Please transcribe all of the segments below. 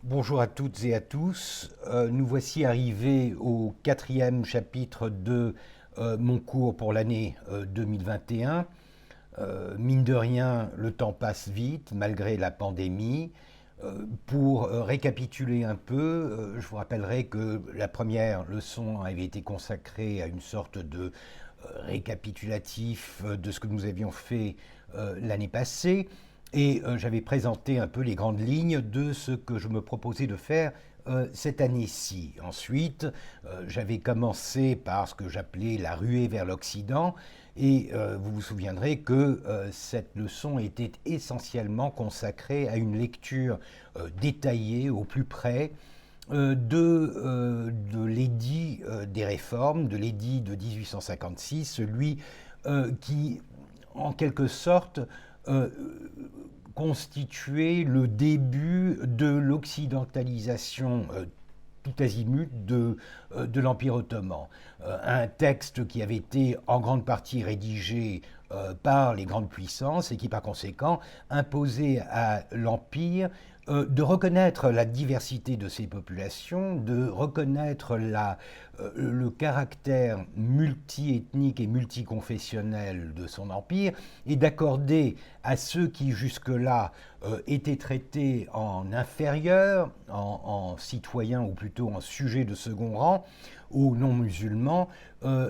Bonjour à toutes et à tous. Nous voici arrivés au quatrième chapitre de mon cours pour l'année 2021. Mine de rien, le temps passe vite malgré la pandémie. Pour récapituler un peu, je vous rappellerai que la première leçon avait été consacrée à une sorte de récapitulatif de ce que nous avions fait l'année passée. Et j'avais présenté un peu les grandes lignes de ce que je me proposais de faire cette année-ci. Ensuite, j'avais commencé par ce que j'appelais la ruée vers l'Occident. Et vous vous souviendrez que cette leçon était essentiellement consacrée à une lecture détaillée au plus près de l'édit des réformes, de l'édit de 1856, celui qui, en quelque sorte, euh, constituait le début de l'occidentalisation tout azimut de l'Empire ottoman. Un texte qui avait été en grande partie rédigé par les grandes puissances et qui par conséquent imposait à l'Empire de reconnaître la diversité de ses populations, de reconnaître le caractère multiethnique et multiconfessionnel de son empire et d'accorder à ceux qui jusque-là étaient traités en inférieurs, en citoyens ou plutôt en sujets de second rang, aux non-musulmans,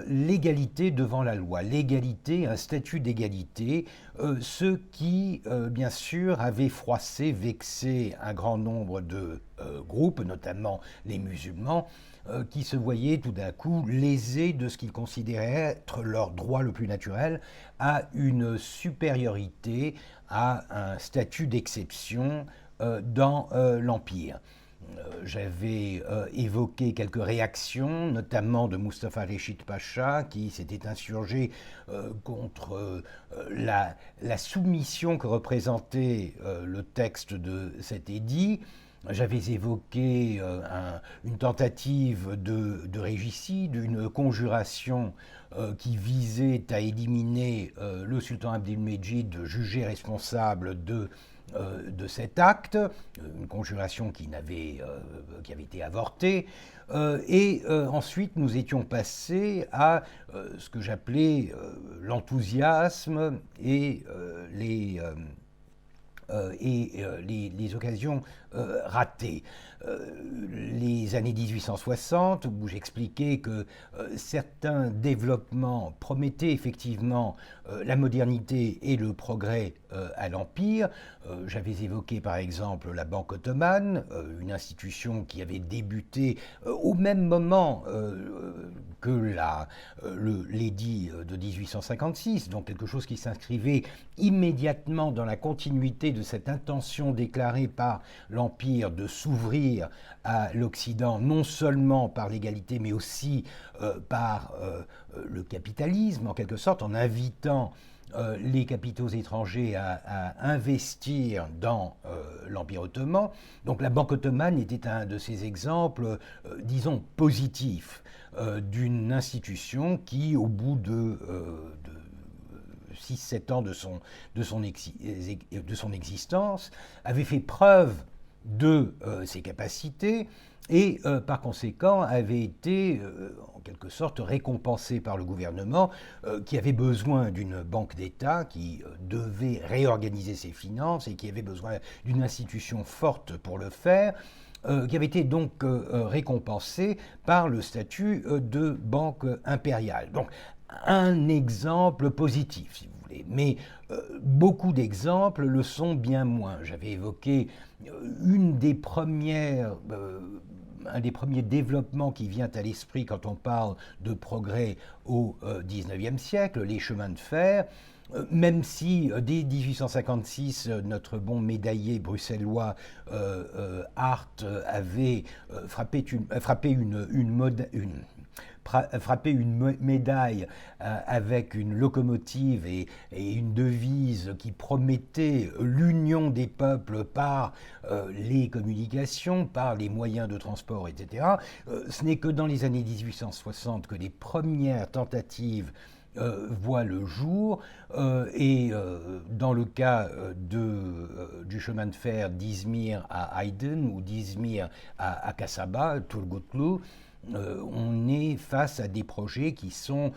l'égalité devant la loi, l'égalité, un statut d'égalité, ce qui, bien sûr, avait froissé, vexé un grand nombre de groupes, notamment les musulmans, qui se voyaient tout d'un coup lésés de ce qu'ils considéraient être leur droit le plus naturel à une supériorité, à un statut d'exception dans l'Empire. J'avais évoqué quelques réactions, notamment de Mustafa Reşit Pacha, qui s'était insurgé contre la soumission que représentait le texte de cet édit. J'avais évoqué une tentative de régicide, une conjuration qui visait à éliminer le sultan Abdelmejid, jugé responsable de cet acte, une conjuration qui avait été avortée. Ensuite, nous étions passés à ce que j'appelais l'enthousiasme et les occasions ratées. Les années 1860, où j'expliquais que certains développements promettaient effectivement la modernité et le progrès à l'Empire. J'avais évoqué par exemple la Banque ottomane, une institution qui avait débuté au même moment que l'édit de 1856, donc quelque chose qui s'inscrivait immédiatement dans la continuité de cette intention déclarée par l'Empire de s'ouvrir à l'Occident, non seulement par l'égalité, mais aussi par le capitalisme, en quelque sorte, en invitant les capitaux étrangers à investir dans l'Empire ottoman. Donc la Banque ottomane était un de ces exemples, disons, positifs d'une institution qui, au bout de 6-7 ans de son existence, avait fait preuve de ses capacités et par conséquent avait été en quelque sorte récompensé par le gouvernement qui avait besoin d'une banque d'État qui devait réorganiser ses finances et qui avait besoin d'une institution forte pour le faire. Qui avait été donc récompensé par le statut de banque impériale. Donc un exemple positif, si vous voulez. Mais beaucoup d'exemples le sont bien moins. J'avais évoqué une des premières un des premiers développements qui vient à l'esprit quand on parle de progrès au XIXe siècle, les chemins de fer. Même si dès 1856, notre bon médaillé bruxellois Hart avait frappé une médaille avec une locomotive et une devise qui promettait l'union des peuples par les communications, par les moyens de transport, etc. Ce n'est que dans les années 1860 que les premières tentatives voit le jour et dans le cas du chemin de fer d'Izmir à Aydın ou d'Izmir à Kasaba, Turgutlu, on est face à des projets qui sont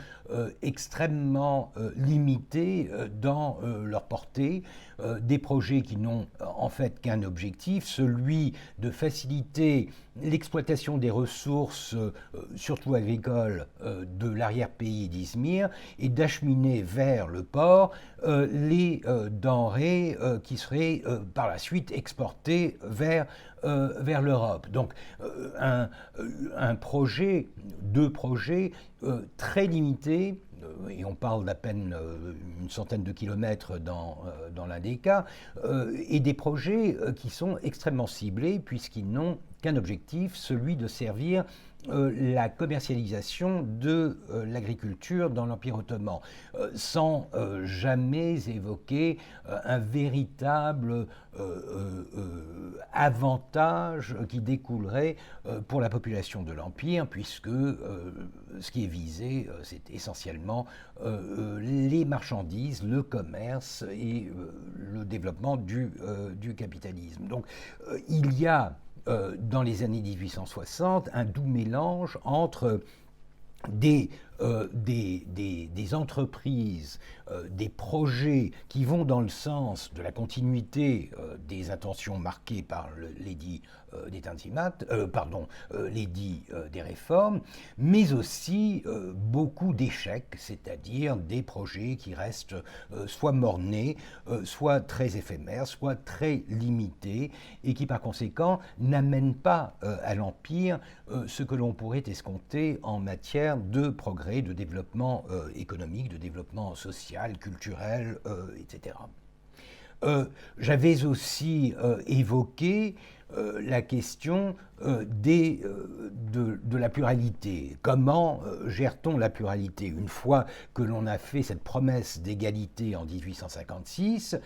extrêmement limités dans leur portée, des projets qui n'ont en fait qu'un objectif, celui de faciliter l'exploitation des ressources, surtout agricoles, de l'arrière-pays d'Izmir et d'acheminer vers le port les denrées qui seraient par la suite exportées vers l'Europe. Donc un projet, deux projets très limités, et on parle d'à peine une centaine de kilomètres dans l'un des cas, et des projets qui sont extrêmement ciblés puisqu'ils n'ont qu'un objectif, celui de servir la commercialisation de l'agriculture dans l'Empire ottoman, sans jamais évoquer un véritable avantage qui découlerait pour la population de l'Empire, puisque ce qui est visé, c'est essentiellement les marchandises, le commerce et le développement du capitalisme. Donc il y a dans les années 1860 un doux mélange entre des entreprises, des projets qui vont dans le sens de la continuité des intentions marquées par l'édit des Tanzimat, l'édit des réformes, mais aussi beaucoup d'échecs, c'est-à-dire des projets qui restent soit mornés, soit très éphémères, soit très limités, et qui par conséquent n'amènent pas à l'Empire ce que l'on pourrait escompter en matière de progrès, de développement économique, de développement social, culturel, etc. J'avais aussi évoqué la question de la pluralité. Comment gère-t-on la pluralité? Une fois que l'on a fait cette promesse d'égalité en 1856,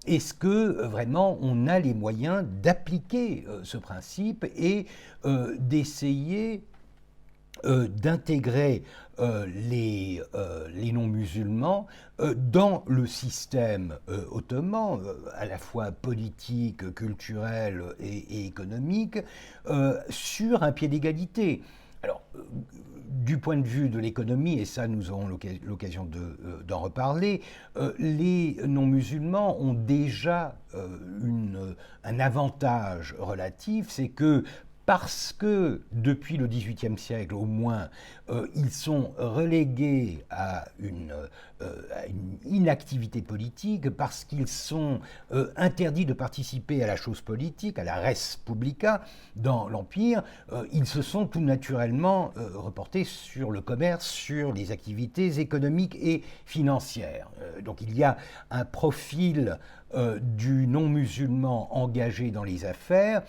est-ce que vraiment on a les moyens d'appliquer ce principe et d'essayer d'intégrer les non-musulmans dans le système ottoman, à la fois politique, culturel et économique, sur un pied d'égalité. Alors, du point de vue de l'économie, et ça nous aurons l'occasion d'en reparler, les non-musulmans ont déjà un avantage relatif, c'est que parce que depuis le XVIIIe siècle au moins, ils sont relégués à une inactivité politique, parce qu'ils sont interdits de participer à la chose politique, à la res publica dans l'Empire, ils se sont tout naturellement reportés sur le commerce, sur les activités économiques et financières. Donc il y a un profil du non-musulman engagé dans les affaires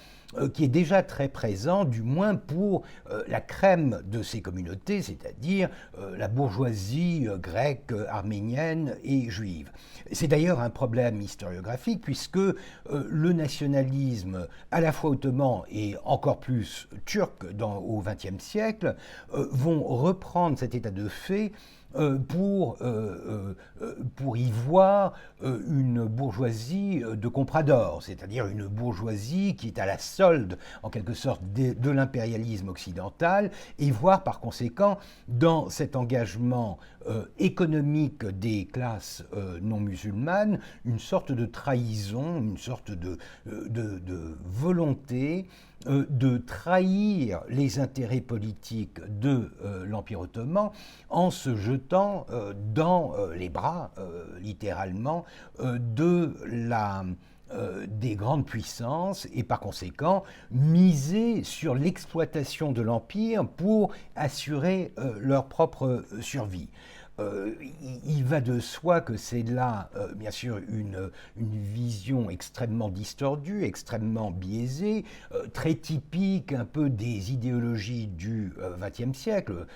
qui est déjà très présent, du moins pour la crème de ces communautés, c'est-à-dire la bourgeoisie grecque, arménienne et juive. C'est d'ailleurs un problème historiographique, puisque le nationalisme, à la fois ottoman et encore plus turc au XXe siècle, vont reprendre cet état de fait pour y voir une bourgeoisie de compradors, c'est-à-dire une bourgeoisie qui est à la solde, en quelque sorte, de l'impérialisme occidental, et voir par conséquent, dans cet engagement économique des classes non musulmanes, une sorte de trahison, une sorte de volonté de trahir les intérêts politiques de l'Empire ottoman en se jetant dans les bras, littéralement, des grandes puissances, et par conséquent miser sur l'exploitation de l'Empire pour assurer leur propre survie. Il va de soi que c'est là, bien sûr, une vision extrêmement distordue, extrêmement biaisée, très typique un peu des idéologies du XXe siècle,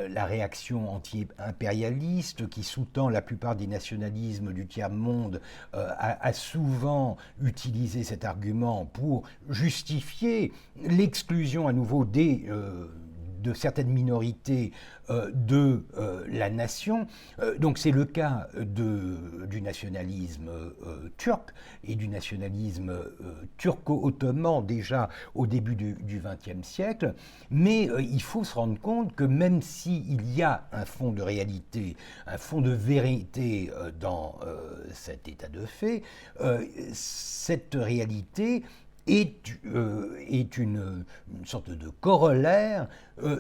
la réaction anti-impérialiste qui sous-tend la plupart des nationalismes du tiers-monde a souvent utilisé cet argument pour justifier l'exclusion à nouveau de certaines minorités de la nation. Donc c'est le cas du nationalisme turc et du nationalisme turco-ottoman déjà au début du XXe siècle, mais il faut se rendre compte que même s'il y a un fond de réalité, un fond de vérité dans cet état de fait, cette réalité est une sorte de corollaire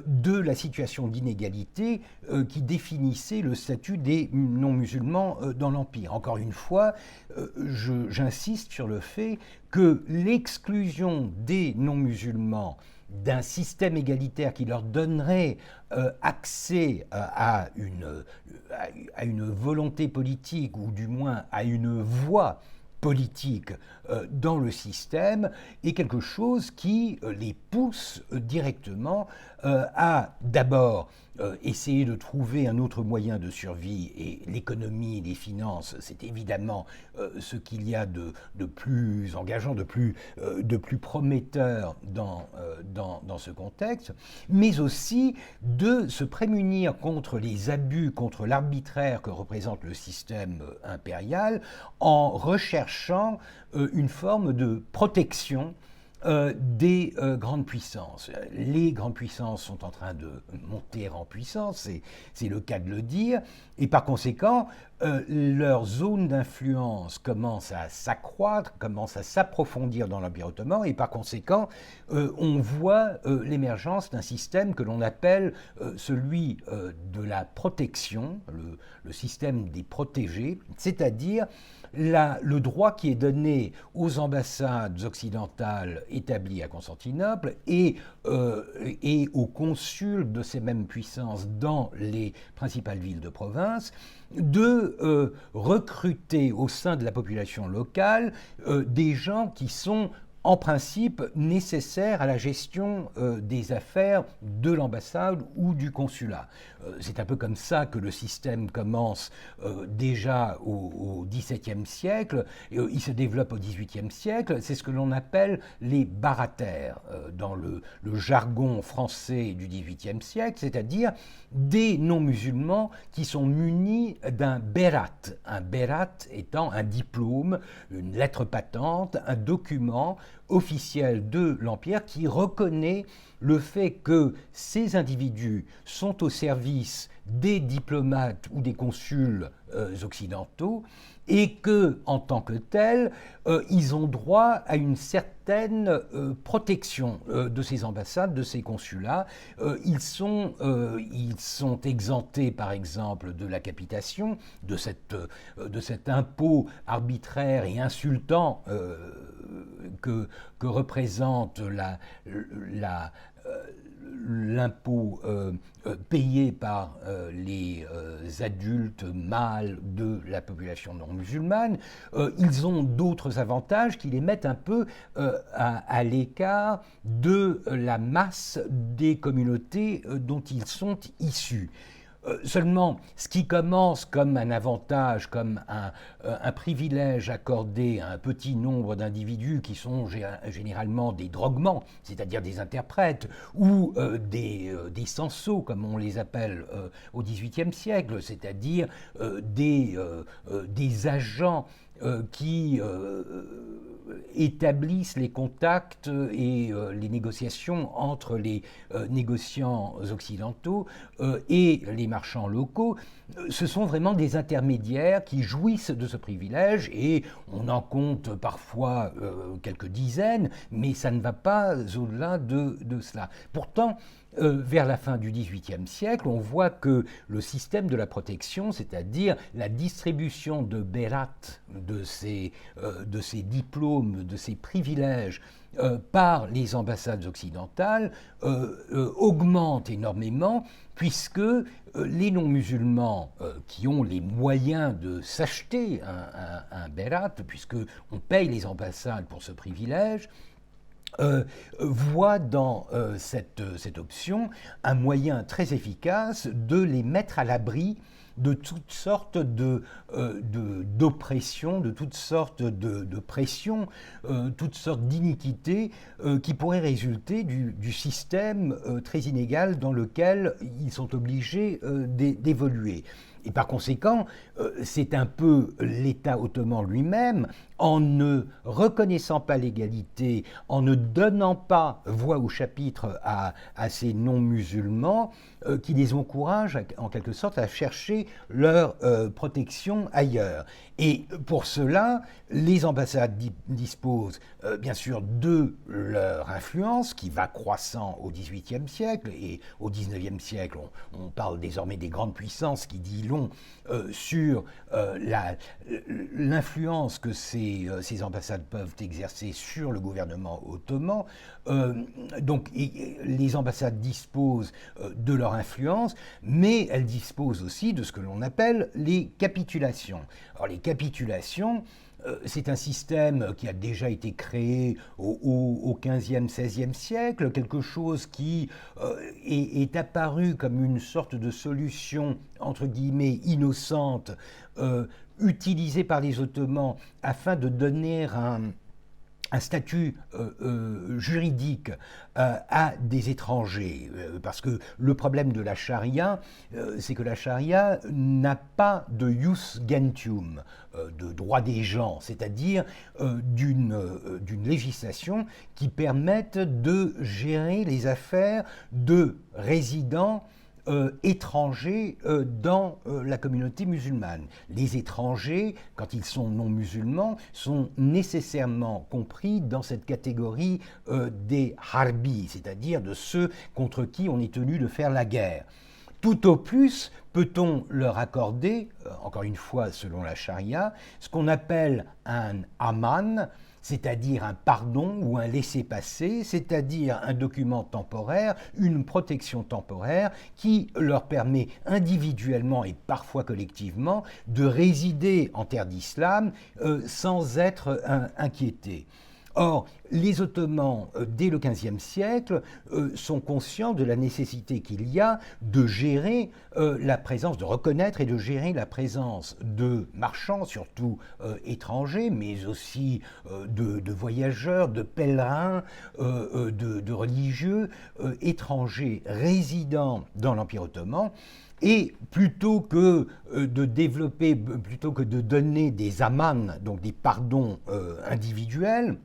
de la situation d'inégalité qui définissait le statut des non-musulmans dans l'Empire. Encore une fois, j'insiste sur le fait que l'exclusion des non-musulmans d'un système égalitaire qui leur donnerait accès à une volonté politique, ou du moins à une voie politique dans le système, est quelque chose qui les pousse directement à d'abord essayer de trouver un autre moyen de survie, et l'économie, les finances, c'est évidemment ce qu'il y a de plus engageant, de plus prometteur dans ce contexte, mais aussi de se prémunir contre les abus, contre l'arbitraire que représente le système impérial, en recherchant une forme de protection des grandes puissances. Les grandes puissances sont en train de monter en puissance, c'est le cas de le dire, et par conséquent, leur zone d'influence commence à s'accroître, commence à s'approfondir dans l'Empire ottoman, et par conséquent, on voit l'émergence d'un système que l'on appelle celui de la protection, le système des protégés, c'est-à-dire le droit qui est donné aux ambassades occidentales établies à Constantinople et aux consuls de ces mêmes puissances dans les principales villes de province de recruter au sein de la population locale des gens qui sont en principe nécessaires à la gestion des affaires de l'ambassade ou du consulat. C'est un peu comme ça que le système commence déjà au XVIIe siècle, et il se développe au XVIIIe siècle. C'est ce que l'on appelle les barataires dans le jargon français du XVIIIe siècle, c'est-à-dire des non-musulmans qui sont munis d'un berat. Un berat étant un diplôme, une lettre patente, un document officiel de l'Empire qui reconnaît le fait que ces individus sont au service des diplomates ou des consuls occidentaux, et que, en tant que tels, ils ont droit à une certaine protection de ces ambassades, de ces consulats. Ils sont exemptés, par exemple, de la capitation, de cet impôt arbitraire et insultant que représente l'impôt payé par les adultes mâles de la population non musulmane. Ils ont d'autres avantages qui les mettent un peu à l'écart de la masse des communautés dont ils sont issus. Seulement, ce qui commence comme un avantage, comme un privilège accordé à un petit nombre d'individus qui sont généralement des droguements, c'est-à-dire des interprètes, ou des censos, comme on les appelle au XVIIIe siècle, c'est-à-dire des agents qui établissent les contacts et les négociations entre les négociants occidentaux et les marchands locaux. Ce sont vraiment des intermédiaires qui jouissent de ce privilège, et on en compte parfois quelques dizaines, mais ça ne va pas au-delà de cela. Pourtant, vers la fin du XVIIIe siècle, on voit que le système de la protection, c'est-à-dire la distribution de berat, de ces diplômes, de ces privilèges par les ambassades occidentales, augmente énormément, puisque les non-musulmans qui ont les moyens de s'acheter un berat, puisqu'on paye les ambassades pour ce privilège, voit dans cette option un moyen très efficace de les mettre à l'abri de toutes sortes d'oppressions, de toutes sortes de pressions, toutes sortes d'iniquités qui pourraient résulter du système très inégal dans lequel ils sont obligés d'évoluer. Et par conséquent, c'est un peu l'État ottoman lui-même, en ne reconnaissant pas l'égalité, en ne donnant pas voix au chapitre à ces non-musulmans, qui les encourage en quelque sorte à chercher leur protection ailleurs. Et pour cela, les ambassades disposent bien sûr de leur influence qui va croissant au XVIIIe siècle, et au XIXe siècle on parle désormais des grandes puissances qui disent long sur l'influence que ces ambassades peuvent exercer sur le gouvernement ottoman. Donc les ambassades disposent de leur influence, mais elles disposent aussi de ce que l'on appelle les capitulations. Alors les capitulations, c'est un système qui a déjà été créé au XVe, XVIe siècle, quelque chose qui est apparu comme une sorte de solution, entre guillemets, innocente, utilisée par les Ottomans afin de donner un statut juridique à des étrangers. Parce que le problème de la charia, c'est que la charia n'a pas de jus gentium, de droit des gens, c'est-à-dire d'une législation qui permette de gérer les affaires de résidents étrangers dans la communauté musulmane. Les étrangers, quand ils sont non musulmans, sont nécessairement compris dans cette catégorie des harbis, c'est-à-dire de ceux contre qui on est tenu de faire la guerre. Tout au plus peut-on leur accorder, encore une fois selon la charia, ce qu'on appelle un aman, c'est-à-dire un pardon ou un laissez-passer, c'est-à-dire un document temporaire, une protection temporaire qui leur permet individuellement et parfois collectivement de résider en terre d'islam sans être inquiétés. Or, les Ottomans, dès le XVe siècle, sont conscients de la nécessité qu'il y a de gérer la présence, de reconnaître et de gérer la présence de marchands, surtout étrangers, mais aussi de voyageurs, de pèlerins, de religieux étrangers résidant dans l'Empire ottoman. Et plutôt que de développer, plutôt que de donner des amans, donc des pardons individuels,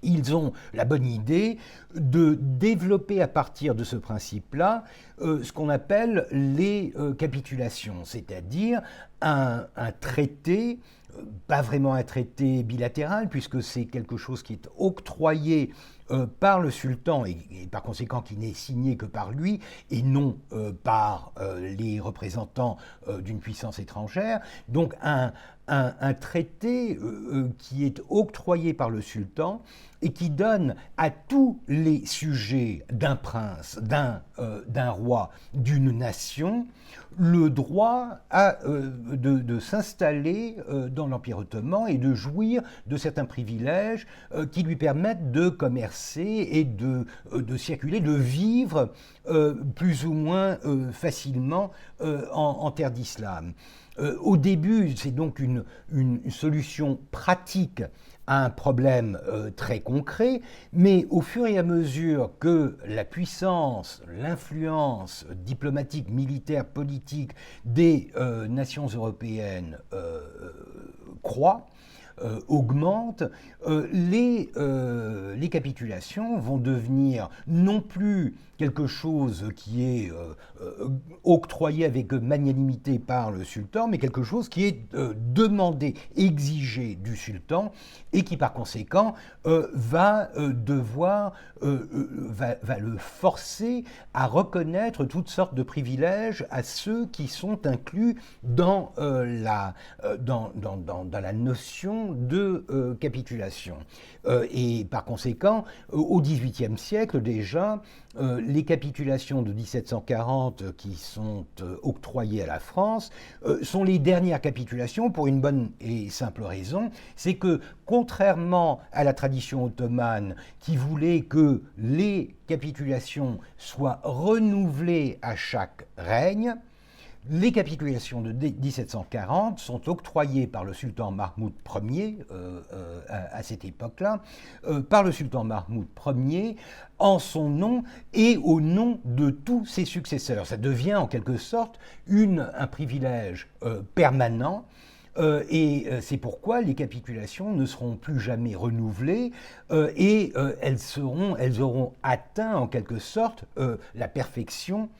ils ont la bonne idée de développer à partir de ce principe-là ce qu'on appelle les capitulations, c'est-à-dire un traité, pas vraiment un traité bilatéral, puisque c'est quelque chose qui est octroyé par le sultan et par conséquent qui n'est signé que par lui et non par les représentants d'une puissance étrangère. Donc un traité qui est octroyé par le sultan et qui donne à tous les sujets d'un prince, d'un roi, d'une nation, le droit de s'installer dans l'Empire ottoman et de jouir de certains privilèges qui lui permettent de commercer et de circuler, de vivre plus ou moins facilement en terre d'islam. Au début, c'est donc une solution pratique à un problème très concret, mais au fur et à mesure que la puissance, l'influence diplomatique, militaire, politique des nations européennes croît, augmente, les capitulations vont devenir non plus quelque chose qui est octroyé avec magnanimité par le sultan, mais quelque chose qui est demandé, exigé du sultan, et qui par conséquent va le forcer à reconnaître toutes sortes de privilèges à ceux qui sont inclus dans la notion de capitulation. Et par conséquent, au XVIIIe siècle déjà, les capitulations de 1740 qui sont octroyées à la France sont les dernières capitulations pour une bonne et simple raison, c'est que contrairement à la tradition ottomane qui voulait que les capitulations soient renouvelées à chaque règne, Les capitulations de 1740 sont octroyées par le sultan Mahmoud Ier, à cette époque-là, par le sultan Mahmoud Ier en son nom et au nom de tous ses successeurs. Ça devient en quelque sorte un privilège permanent. Et c'est pourquoi les capitulations ne seront plus jamais renouvelées et elles auront atteint en quelque sorte la perfection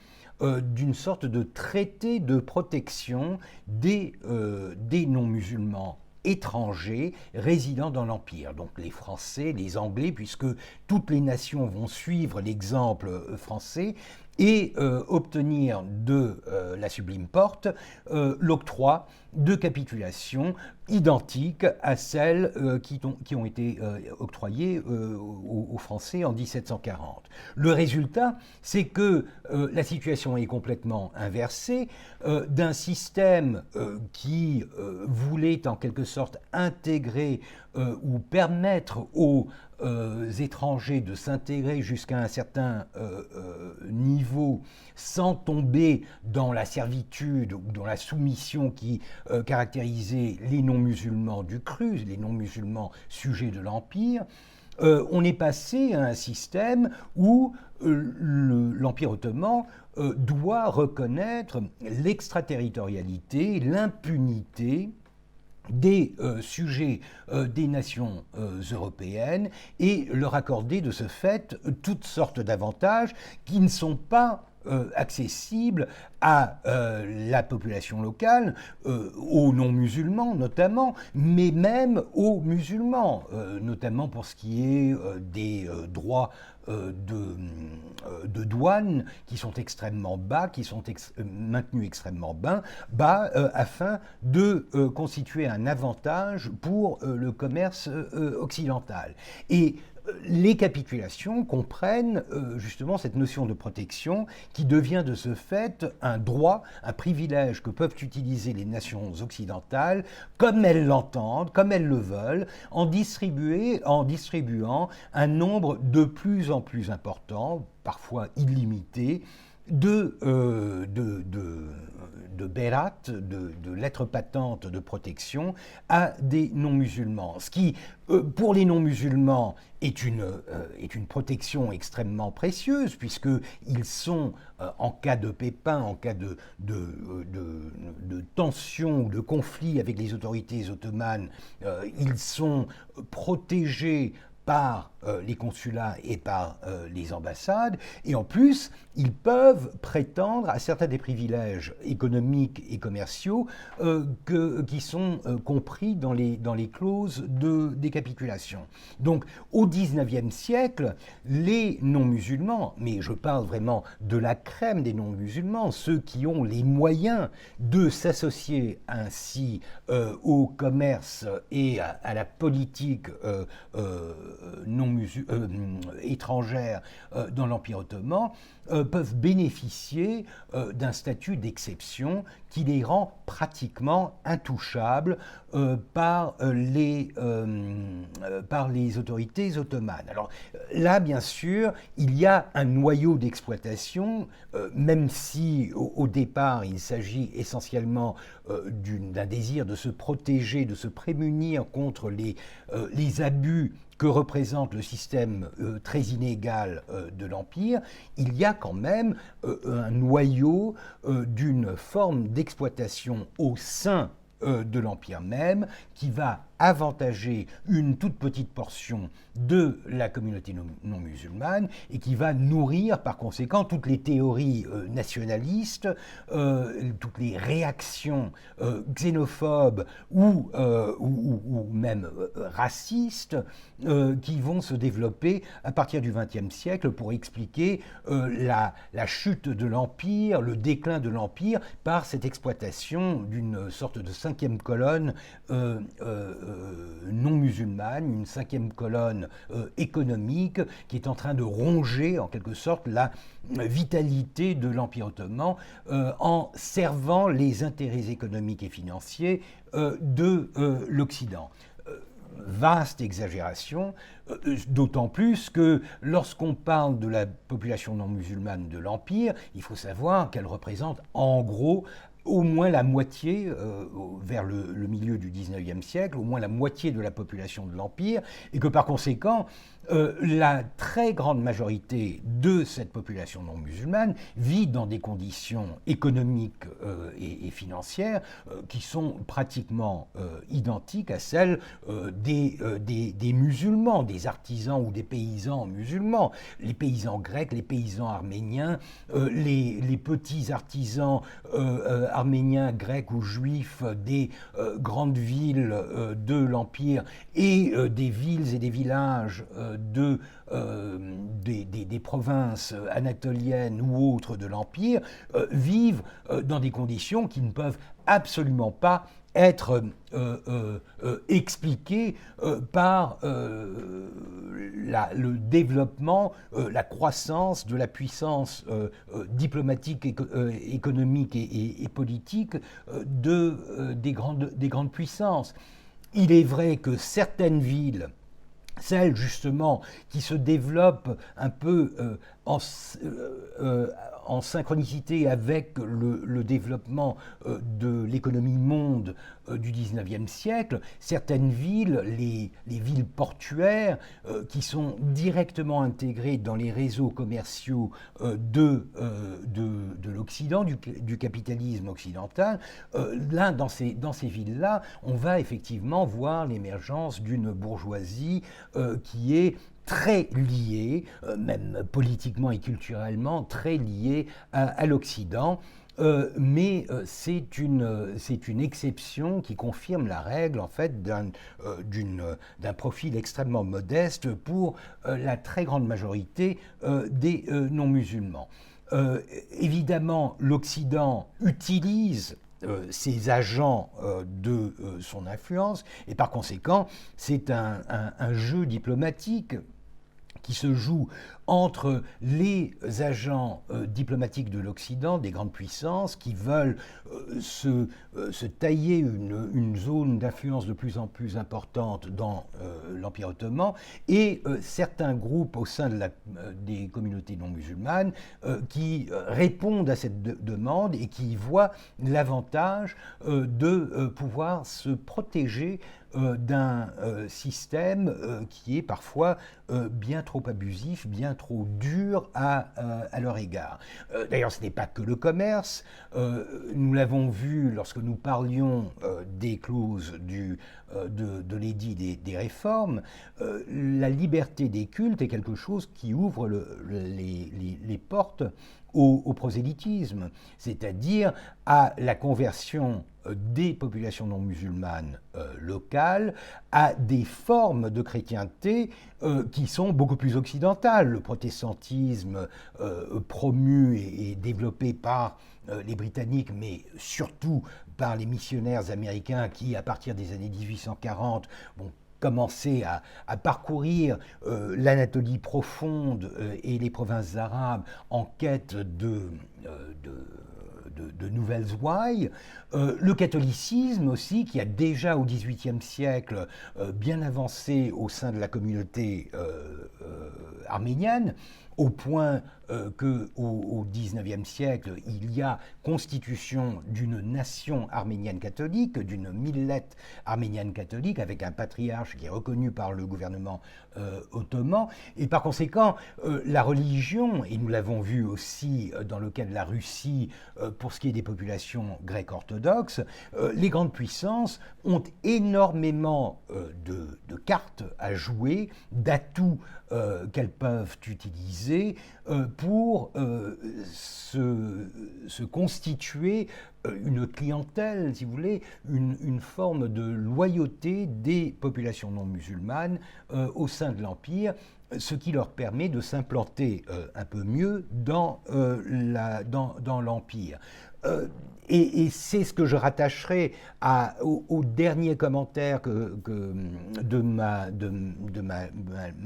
d'une sorte de traité de protection des non-musulmans étrangers résidant dans l'Empire. Donc les Français, les Anglais, puisque toutes les nations vont suivre l'exemple français et obtenir de la Sublime Porte l'octroi de capitulations identiques à celles qui ont été octroyées aux Français en 1740. Le résultat, c'est que la situation est complètement inversée d'un système qui voulait en quelque sorte intégrer ou permettre aux étrangers de s'intégrer jusqu'à un certain niveau sans tomber dans la servitude ou dans la soumission qui caractérisait les non-musulmans du Cruz, les non-musulmans sujets de l'Empire. On est passé à un système où l'Empire ottoman doit reconnaître l'extraterritorialité, l'impunité des sujets des nations européennes et leur accorder de ce fait toutes sortes d'avantages qui ne sont pas accessibles à la population locale, aux non-musulmans notamment, mais même aux musulmans, notamment pour ce qui est des droits de douane qui sont extrêmement bas, qui sont maintenus extrêmement bas afin de constituer un avantage pour le commerce occidental. Et les capitulations comprennent justement cette notion de protection qui devient de ce fait un droit, un privilège que peuvent utiliser les nations occidentales comme elles l'entendent, comme elles le veulent, en distribuant un nombre de plus en plus important, parfois illimité, de bérat, de lettres patentes de protection à des non-musulmans. Ce qui, pour les non-musulmans, est une protection extrêmement précieuse, puisqu'ils sont, en cas de pépin, en cas de tension ou de conflit avec les autorités ottomanes, ils sont protégés par les consulats et par les ambassades, et en plus, ils peuvent prétendre à certains des privilèges économiques et commerciaux qui sont compris dans les clauses des capitulations. Donc, au XIXe siècle, les non-musulmans, mais je parle vraiment de la crème des non-musulmans, ceux qui ont les moyens de s'associer ainsi au commerce et à la politique étrangères dans l'Empire ottoman peuvent bénéficier d'un statut d'exception qui les rend pratiquement intouchables par les autorités ottomanes. Alors là, bien sûr, il y a un noyau d'exploitation, même si au départ il s'agit essentiellement d'un désir de se protéger, de se prémunir contre les abus que représente le système très inégal de l'Empire, il y a quand même un noyau d'une forme d'exploitation au sein de l'Empire même, qui va avantager une toute petite portion de la communauté non musulmane et qui va nourrir par conséquent toutes les théories nationalistes, toutes les réactions xénophobes ou même racistes qui vont se développer à partir du XXe siècle pour expliquer la chute de l'Empire, le déclin de l'Empire par cette exploitation d'une sorte de cinquième colonne non musulmane, une cinquième colonne économique qui est en train de ronger en quelque sorte la vitalité de l'Empire ottoman en servant les intérêts économiques et financiers de l'Occident. Vaste exagération, d'autant plus que lorsqu'on parle de la population non musulmane de l'Empire, il faut savoir qu'elle représente en gros au moins la moitié, vers le milieu du 19e siècle, au moins la moitié de la population de l'Empire, et que par conséquent, la très grande majorité de cette population non musulmane vit dans des conditions économiques et financières qui sont pratiquement identiques à celles des musulmans, des artisans ou des paysans musulmans, les paysans grecs, les paysans arméniens, les petits artisans arméniens, grecs ou juifs des grandes villes de l'Empire et des villes et des villages des provinces anatoliennes ou autres de l'Empire vivent dans des conditions qui ne peuvent absolument pas être expliquées par le développement, la croissance de la puissance diplomatique, économique et politique des grandes puissances. Il est vrai que certaines villes, celles justement qui se développent un peu en synchronicité avec le développement de l'économie monde du 19e siècle, certaines villes, les villes portuaires, qui sont directement intégrées dans les réseaux commerciaux de l'Occident, du capitalisme occidental, là, dans ces villes-là, on va effectivement voir l'émergence d'une bourgeoisie qui est très liée, même politiquement et culturellement, très liée à l'Occident. Mais c'est une exception qui confirme la règle en fait d'un profil extrêmement modeste pour la très grande majorité des non-musulmans. Évidemment, l'Occident utilise ces agents de son influence et par conséquent, c'est un jeu diplomatique qui se joue entre les agents diplomatiques de l'Occident, des grandes puissances, qui veulent se tailler une zone d'influence de plus en plus importante dans l'Empire ottoman, et certains groupes au sein des communautés non musulmanes qui répondent à cette demande et qui voient l'avantage de pouvoir se protéger d'un système qui est parfois bien trop abusif, bien trop dur à leur égard. D'ailleurs, ce n'est pas que le commerce. Nous l'avons vu lorsque nous parlions des clauses de l'édit des réformes. La liberté des cultes est quelque chose qui ouvre les portes au prosélytisme, c'est-à-dire à la conversion des populations non musulmanes locales à des formes de chrétienté qui sont beaucoup plus occidentales. Le protestantisme promu et développé par les Britanniques, mais surtout par les missionnaires américains qui, à partir des années 1840, vont commencer à parcourir l'Anatolie profonde et les provinces arabes en quête de nouvelles ouailles. Le catholicisme aussi, qui a déjà au XVIIIe siècle bien avancé au sein de la communauté arménienne, au point qu'au XIXe siècle, il y a constitution d'une nation arménienne catholique, d'une millette arménienne catholique, avec un patriarche qui est reconnu par le gouvernement ottoman. Et par conséquent, la religion, et nous l'avons vu aussi dans le cas de la Russie, pour ce qui est des populations grecques orthodoxes, les grandes puissances ont énormément de cartes à jouer, d'atouts qu'elles peuvent utiliser pour se constituer une clientèle, si vous voulez, une forme de loyauté des populations non musulmanes au sein de l'Empire, ce qui leur permet de s'implanter un peu mieux dans l'Empire. Et c'est ce que je rattacherai au dernier commentaire de ma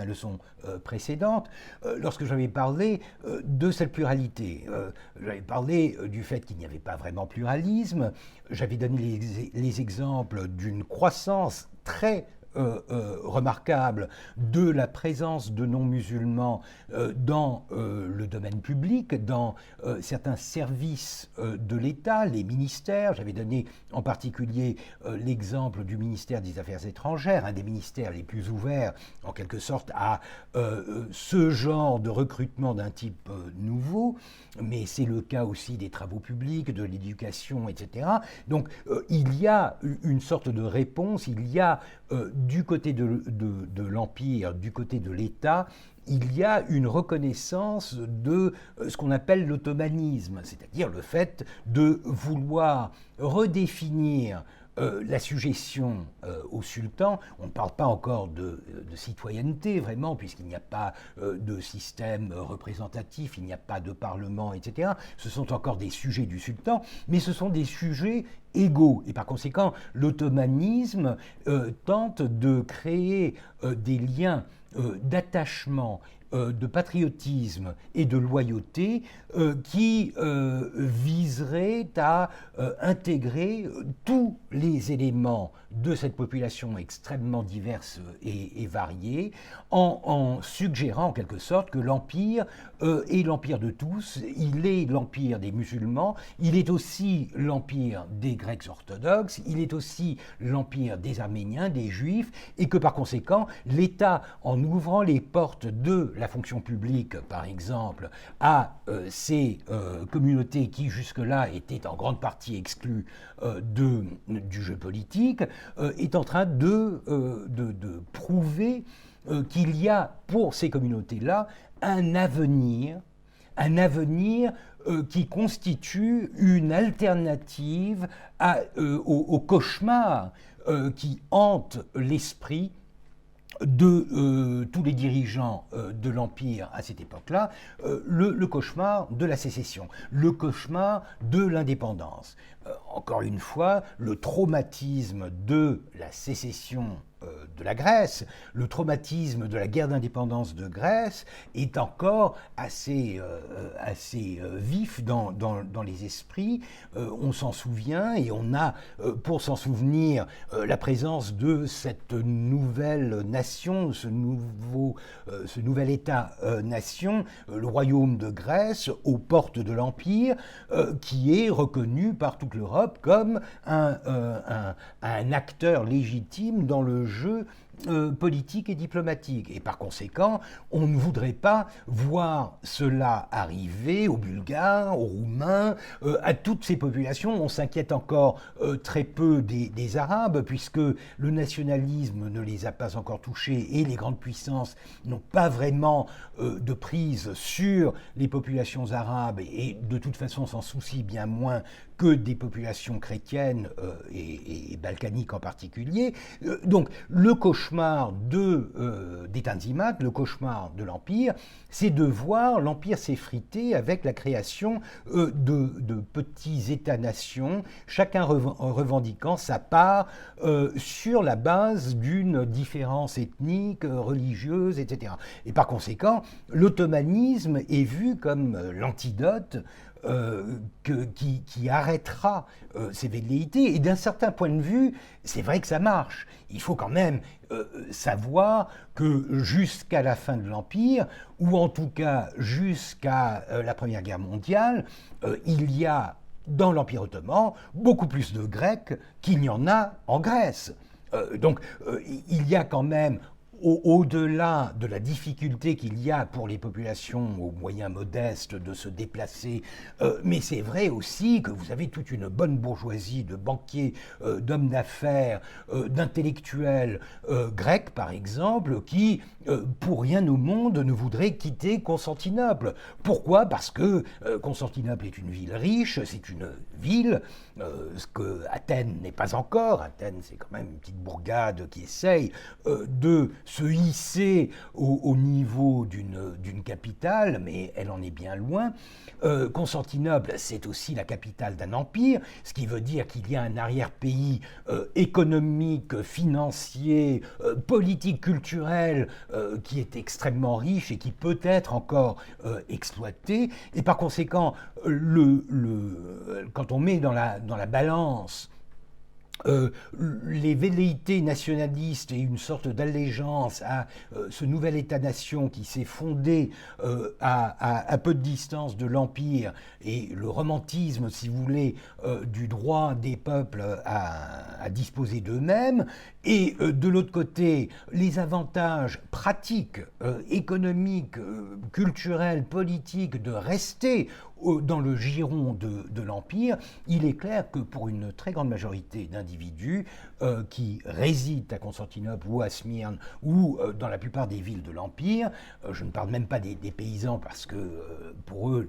leçon précédente, lorsque j'avais parlé de cette pluralité. J'avais parlé du fait qu'il n'y avait pas vraiment pluralisme, j'avais donné les exemples d'une croissance très remarquable de la présence de non-musulmans dans le domaine public, dans certains services de l'État, les ministères. J'avais donné en particulier l'exemple du ministère des Affaires étrangères, un des ministères les plus ouverts en quelque sorte à ce genre de recrutement d'un type nouveau, mais c'est le cas aussi des travaux publics, de l'éducation, etc. Donc il y a une sorte de réponse, il y a du côté de l'Empire, du côté de l'État, il y a une reconnaissance de ce qu'on appelle l'ottomanisme, c'est-à-dire le fait de vouloir redéfinir la sujétion au sultan. On ne parle pas encore de citoyenneté vraiment, puisqu'il n'y a pas de système représentatif, il n'y a pas de parlement, etc. Ce sont encore des sujets du sultan, mais ce sont des sujets égaux. Et par conséquent, l'ottomanisme tente de créer des liens d'attachement, de patriotisme et de loyauté qui viseraient à intégrer tous les éléments de cette population extrêmement diverse et variée, en suggérant en quelque sorte que l'Empire est l'Empire de tous, il est l'Empire des musulmans, il est aussi l'Empire des Grecs orthodoxes, il est aussi l'Empire des Arméniens, des Juifs, et que par conséquent, l'État, en ouvrant les portes de la fonction publique, par exemple, à ces communautés qui jusque-là étaient en grande partie exclues du jeu politique, est en train de prouver qu'il y a pour ces communautés-là un avenir qui constitue une alternative au cauchemar qui hante l'esprit de tous les dirigeants de l'Empire à cette époque-là, le cauchemar de la sécession, le cauchemar de l'indépendance. Encore une fois, le traumatisme de la sécession de la Grèce, le traumatisme de la guerre d'indépendance de Grèce est encore assez vif dans les esprits. On s'en souvient et on a, pour s'en souvenir, la présence de cette nouvelle nation, ce nouvel État-nation, le royaume de Grèce, aux portes de l'Empire, qui est reconnu par toute l'Europe comme un acteur légitime dans le jeu politique et diplomatique. Et par conséquent, on ne voudrait pas voir cela arriver aux Bulgares, aux Roumains, à toutes ces populations. On s'inquiète encore très peu des Arabes, puisque le nationalisme ne les a pas encore touchés et les grandes puissances n'ont pas vraiment de prise sur les populations arabes et de toute façon s'en soucient bien moins que des populations chrétiennes et balkaniques en particulier. Donc le cauchemar des Tanzimat, le cauchemar de l'Empire, c'est de voir l'Empire s'effriter avec la création de petits États-nations, chacun revendiquant sa part sur la base d'une différence ethnique, religieuse, etc. Et par conséquent, l'ottomanisme est vu comme l'antidote qui arrêtera ces velléités. Et d'un certain point de vue, c'est vrai que ça marche. Il faut quand même savoir que jusqu'à la fin de l'Empire, ou en tout cas jusqu'à la Première Guerre mondiale, il y a dans l'Empire ottoman beaucoup plus de Grecs qu'il n'y en a en Grèce. Donc il y a quand même, au-delà de la difficulté qu'il y a pour les populations aux moyens modestes de se déplacer, mais c'est vrai aussi que vous avez toute une bonne bourgeoisie de banquiers, d'hommes d'affaires, d'intellectuels grecs, par exemple, qui, pour rien au monde, ne voudraient quitter Constantinople. Pourquoi ? Parce que Constantinople est une ville riche, c'est une ville, ce que Athènes n'est pas encore. Athènes, c'est quand même une petite bourgade qui essaye de se hisser au niveau d'une capitale, mais elle en est bien loin. Constantinople, c'est aussi la capitale d'un empire, ce qui veut dire qu'il y a un arrière-pays économique, financier, politique, culturel, qui est extrêmement riche et qui peut être encore exploité. Et par conséquent, quand on met dans la balance euh, les velléités nationalistes et une sorte d'allégeance à ce nouvel État-nation qui s'est fondé à peu de distance de l'Empire et le romantisme, si vous voulez, du droit des peuples à disposer d'eux-mêmes, et de l'autre côté, les avantages pratiques, économiques, culturels, politiques de rester dans le giron de l'Empire, il est clair que pour une très grande majorité d'individus qui résident à Constantinople ou à Smyrne ou dans la plupart des villes de l'Empire, je ne parle même pas des paysans parce que pour eux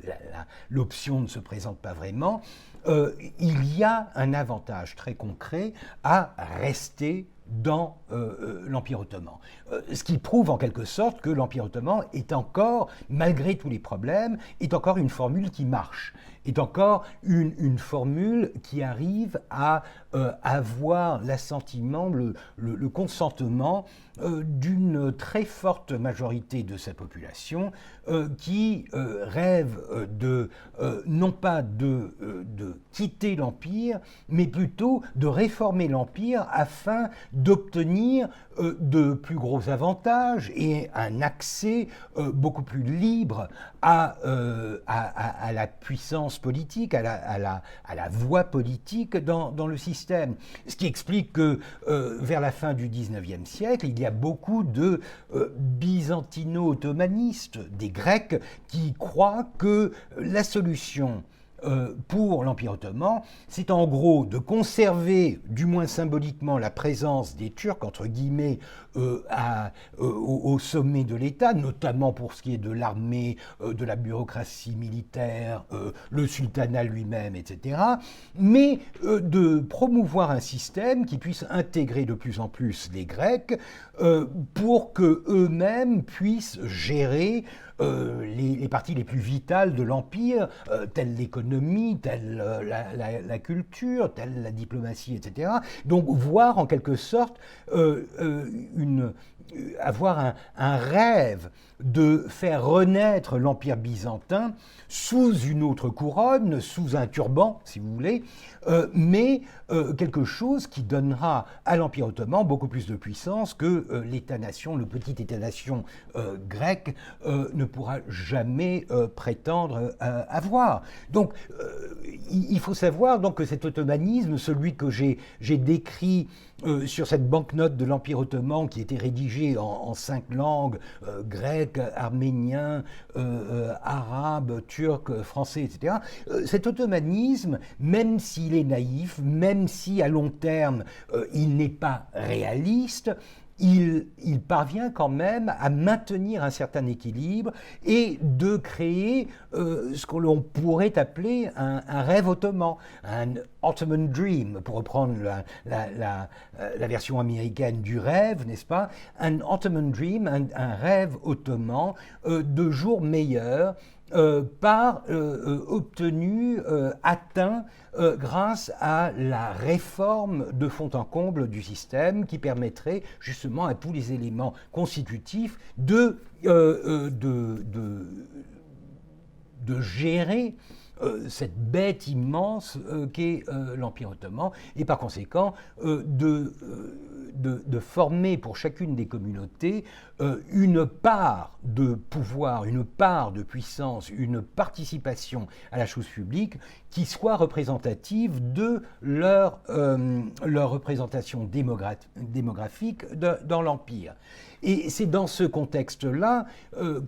l'option ne se présente pas vraiment, il y a un avantage très concret à rester dans l'Empire ottoman. Ce qui prouve en quelque sorte que l'Empire ottoman est encore, malgré tous les problèmes, est encore une formule qui marche, est encore une formule qui arrive à avoir l'assentiment, le consentement d'une très forte majorité de sa population qui rêve non pas de quitter l'Empire, mais plutôt de réformer l'Empire afin d'obtenir de plus gros avantages et un accès beaucoup plus libre à la puissance politique, à la voie politique dans le système. Ce qui explique que vers la fin du XIXe siècle, il y a beaucoup de byzantino-ottomanistes, des Grecs, qui croient que la solution pour l'Empire ottoman, c'est en gros de conserver, du moins symboliquement, la présence des Turcs, entre guillemets, au sommet de l'État, notamment pour ce qui est de l'armée, de la bureaucratie militaire, le sultanat lui-même, etc., mais de promouvoir un système qui puisse intégrer de plus en plus les Grecs pour qu'eux-mêmes puissent gérer les parties les plus vitales de l'Empire, telles l'économie, telle la culture, telle la diplomatie, etc. Donc voir en quelque sorte avoir un rêve de faire renaître l'Empire byzantin sous une autre couronne, sous un turban, si vous voulez, mais quelque chose qui donnera à l'Empire ottoman beaucoup plus de puissance que l'État-nation, le petit État-nation grec ne pourra jamais prétendre avoir. Donc il faut savoir donc, que cet ottomanisme, celui que j'ai décrit sur cette banquenote de l'Empire ottoman qui était rédigée en 5 langues, grec, arménien, arabe, turc, français, etc. Cet ottomanisme, même s'il est naïf, même si à long terme il n'est pas réaliste, il parvient quand même à maintenir un certain équilibre et de créer ce que l'on pourrait appeler un rêve ottoman, un Ottoman Dream, pour reprendre la version américaine du rêve, n'est-ce pas? Un Ottoman Dream, un rêve ottoman de jours meilleurs, obtenu, atteint grâce à la réforme de fond en comble du système qui permettrait justement à tous les éléments constitutifs de gérer cette bête immense qu'est l'Empire ottoman et par conséquent de former pour chacune des communautés une part de pouvoir, une part de puissance, une participation à la chose publique qui soit représentative de leur représentation démographique dans l'Empire. Et c'est dans ce contexte-là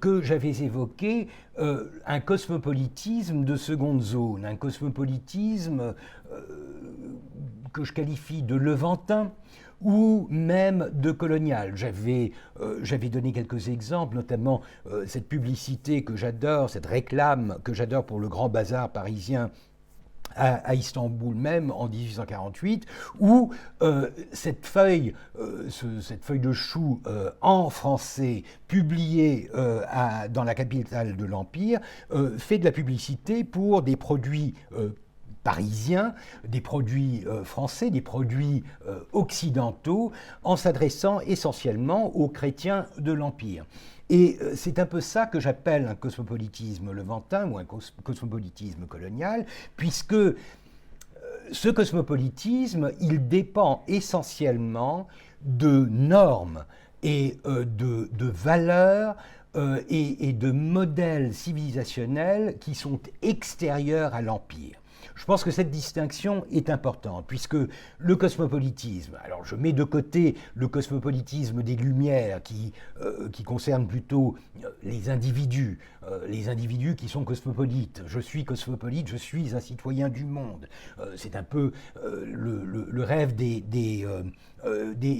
que j'avais évoqué un cosmopolitisme de seconde zone, un cosmopolitisme que je qualifie de levantin, ou même de colonial. J'avais donné quelques exemples, notamment cette publicité que j'adore, cette réclame que j'adore pour le Grand Bazar parisien à Istanbul même en 1848, où cette feuille de chou en français publiée dans la capitale de l'Empire fait de la publicité pour des produits parisiens, des produits français, des produits occidentaux, en s'adressant essentiellement aux chrétiens de l'Empire. Et c'est un peu ça que j'appelle un cosmopolitisme levantin ou un cosmopolitisme colonial, puisque ce cosmopolitisme, il dépend essentiellement de normes et de valeurs et de modèles civilisationnels qui sont extérieurs à l'Empire. Je pense que cette distinction est importante, puisque le cosmopolitisme, alors je mets de côté le cosmopolitisme des Lumières qui concerne plutôt les individus qui sont cosmopolites. Je suis cosmopolite, je suis un citoyen du monde. C'est un peu le rêve des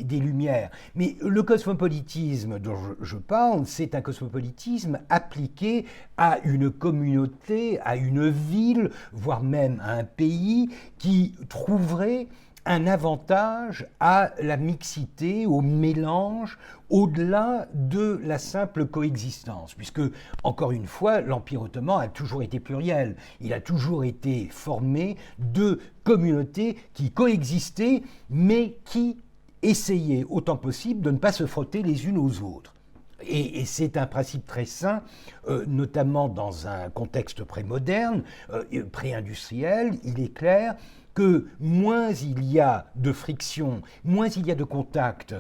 Lumières. Mais le cosmopolitisme dont je parle, c'est un cosmopolitisme appliqué à une communauté, à une ville, voire même à un pays qui trouverait un avantage à la mixité, au mélange, au-delà de la simple coexistence. Puisque, encore une fois, l'Empire ottoman a toujours été pluriel. Il a toujours été formé de communautés qui coexistaient, mais qui essayaient autant possible de ne pas se frotter les unes aux autres. Et c'est un principe très sain, notamment dans un contexte pré-moderne, pré-industriel. Il est clair que moins il y a de friction, moins il y a de contact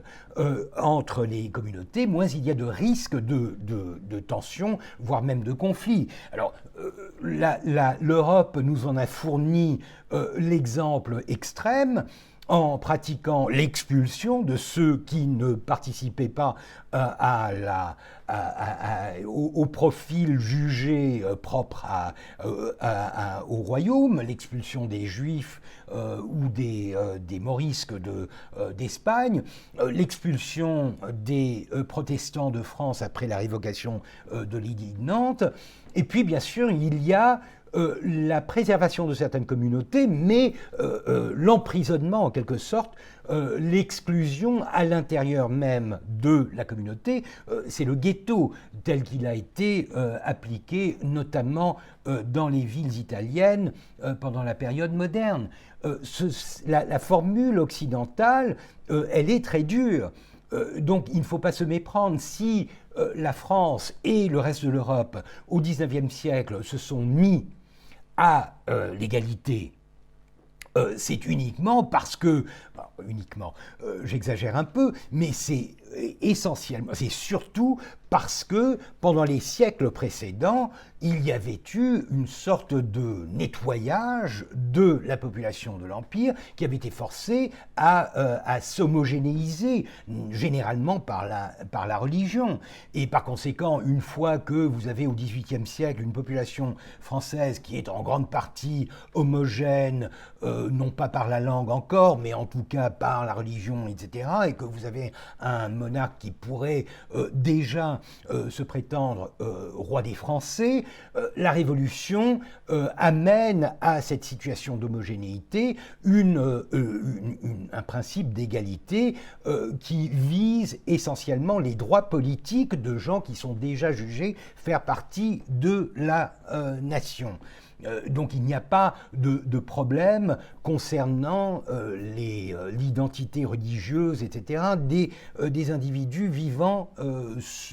entre les communautés, moins il y a de risques de tensions, voire même de conflits. Alors, l'Europe nous en a fourni l'exemple extrême, en pratiquant l'expulsion de ceux qui ne participaient pas au profil jugé propre au royaume, l'expulsion des Juifs ou des Morisques d'Espagne, l'expulsion des protestants de France après la révocation de l'édit de Nantes, et puis bien sûr il y a la préservation de certaines communautés, mais l'emprisonnement en quelque sorte, l'exclusion à l'intérieur même de la communauté, c'est le ghetto tel qu'il a été appliqué notamment dans les villes italiennes pendant la période moderne. La formule occidentale, elle est très dure. Donc il ne faut pas se méprendre. Si la France et le reste de l'Europe au XIXe siècle se sont mis à l'égalité, c'est uniquement parce que, j'exagère un peu, mais c'est essentiellement, c'est surtout parce que pendant les siècles précédents, il y avait eu une sorte de nettoyage de la population de l'Empire qui avait été forcée à s'homogénéiser, généralement par la religion. Et par conséquent, une fois que vous avez au XVIIIe siècle une population française qui est en grande partie homogène, non pas par la langue encore, mais en tout cas par la religion, etc., et que vous avez un monarque qui pourrait déjà se prétendre roi des Français, la Révolution amène à cette situation d'homogénéité un principe d'égalité qui vise essentiellement les droits politiques de gens qui sont déjà jugés faire partie de la nation. Donc il n'y a pas de problème concernant l'identité religieuse, etc., des individus vivant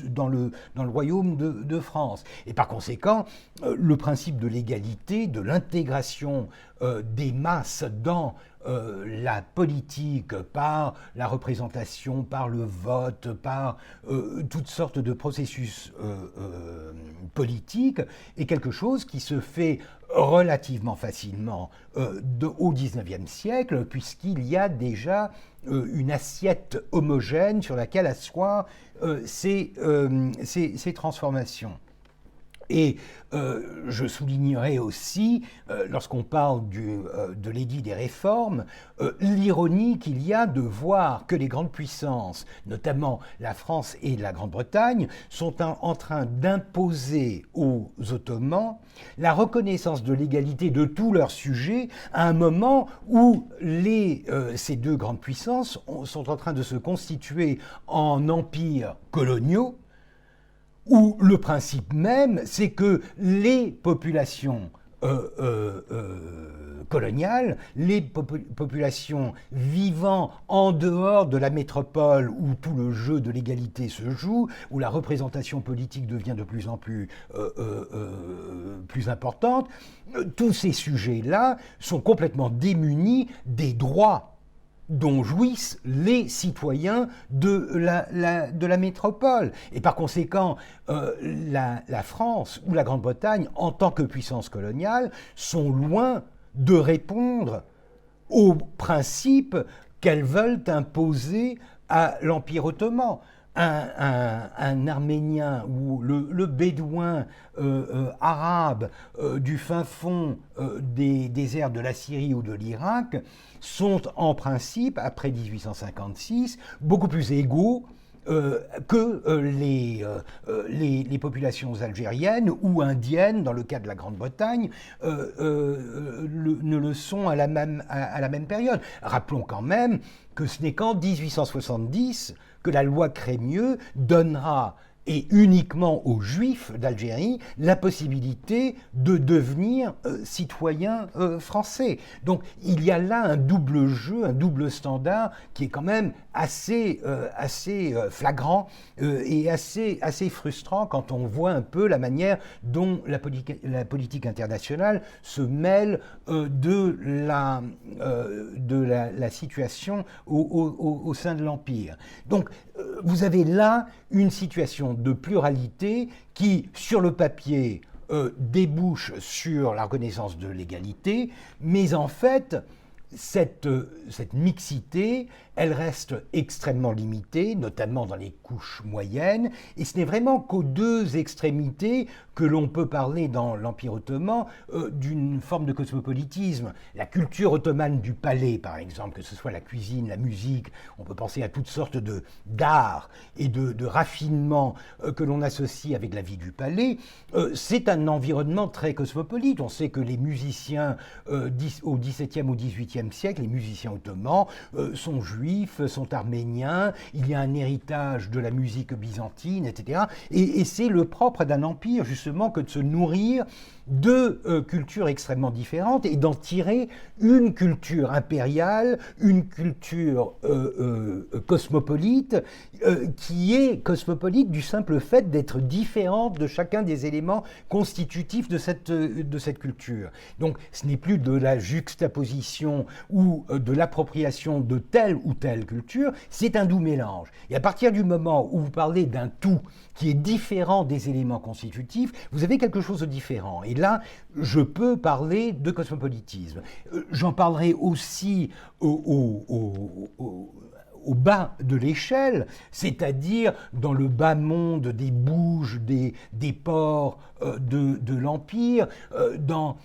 dans le royaume de France. Et par conséquent, le principe de l'égalité, de l'intégration des masses dans la politique, par la représentation, par le vote, par toutes sortes de processus politiques, est quelque chose qui se fait relativement facilement au XIXe siècle, puisqu'il y a déjà une assiette homogène sur laquelle asseoir ces transformations. Et je soulignerai aussi, lorsqu'on parle de l'édit des réformes, l'ironie qu'il y a de voir que les grandes puissances, notamment la France et la Grande-Bretagne, sont en train d'imposer aux Ottomans la reconnaissance de l'égalité de tous leurs sujets à un moment où ces deux grandes puissances sont en train de se constituer en empires coloniaux, où le principe même, c'est que les populations coloniale, les populations vivant en dehors de la métropole où tout le jeu de l'égalité se joue, où la représentation politique devient de plus en plus, plus importante, tous ces sujets-là sont complètement démunis des droits dont jouissent les citoyens de la métropole. Et par conséquent, la France ou la Grande-Bretagne, en tant que puissance coloniale, sont loin de répondre aux principes qu'elles veulent imposer à l'Empire ottoman. Un Arménien ou le Bédouin arabe du fin fond des déserts de la Syrie ou de l'Irak sont en principe, après 1856, beaucoup plus égaux que les populations algériennes ou indiennes, dans le cas de la Grande-Bretagne, ne le sont à la même période. Rappelons quand même que ce n'est qu'en 1870 que la loi Crémieux donnera, et uniquement aux Juifs d'Algérie, la possibilité de devenir citoyens français. Donc il y a là un double jeu, un double standard qui est quand même assez flagrant et assez frustrant quand on voit un peu la manière dont la politique internationale se mêle de la situation au sein de l'Empire. Donc vous avez là une situation de pluralité qui, sur le papier, débouche sur la reconnaissance de l'égalité, mais en fait, cette mixité, elle reste extrêmement limitée, notamment dans les couches moyennes, et ce n'est vraiment qu'aux deux extrémités que l'on peut parler dans l'Empire ottoman d'une forme de cosmopolitisme. La culture ottomane du palais, par exemple, que ce soit la cuisine, la musique, on peut penser à toutes sortes d'arts et de raffinements que l'on associe avec la vie du palais, c'est un environnement très cosmopolite. On sait que les musiciens au XVIIe ou XVIIIe siècle, les musiciens ottomans, sont juifs, sont arméniens, il y a un héritage de la musique byzantine, etc. Et c'est le propre d'un empire, justement, que de se nourrir de cultures extrêmement différentes et d'en tirer une culture impériale, une culture cosmopolite, qui est cosmopolite du simple fait d'être différente de chacun des éléments constitutifs de cette culture. Donc ce n'est plus de la juxtaposition ou de l'appropriation de telle ou telle culture, c'est un doux mélange. Et à partir du moment où vous parlez d'un tout qui est différent des éléments constitutifs, vous avez quelque chose de différent. Et là, je peux parler de cosmopolitisme. J'en parlerai aussi au bas de l'échelle, c'est-à-dire dans le bas monde des bouges, des ports de l'Empire, dans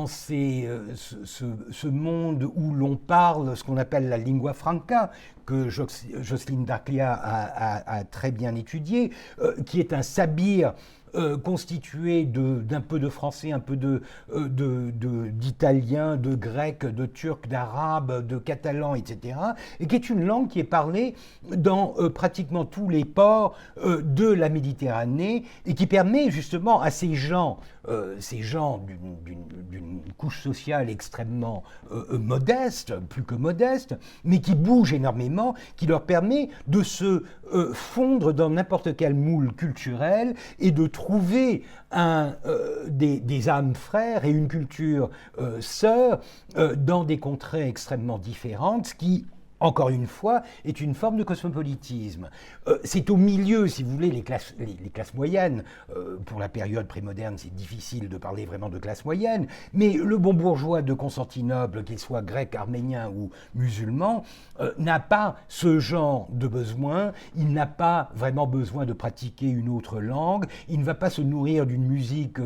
ce monde où l'on parle ce qu'on appelle la lingua franca, que Jocelyne Daclia a très bien étudié, qui est un sabir constitué d'un peu de français, un peu d'italien, de grec, de turc, d'arabe, de catalan, etc., et qui est une langue qui est parlée dans pratiquement tous les ports de la Méditerranée, et qui permet justement à ces gens d'une couche sociale extrêmement modeste, plus que modeste, mais qui bougent énormément, qui leur permet de se fondre dans n'importe quel moule culturel et de trouver des âmes frères et une culture sœur dans des contrées extrêmement différentes, ce qui, encore une fois, est une forme de cosmopolitisme. C'est au milieu, si vous voulez, les classes moyennes. Pour la période prémoderne, c'est difficile de parler vraiment de classe moyenne, mais le bon bourgeois de Constantinople, qu'il soit grec, arménien ou musulman, n'a pas ce genre de besoin, il n'a pas vraiment besoin de pratiquer une autre langue, il ne va pas se nourrir d'une musique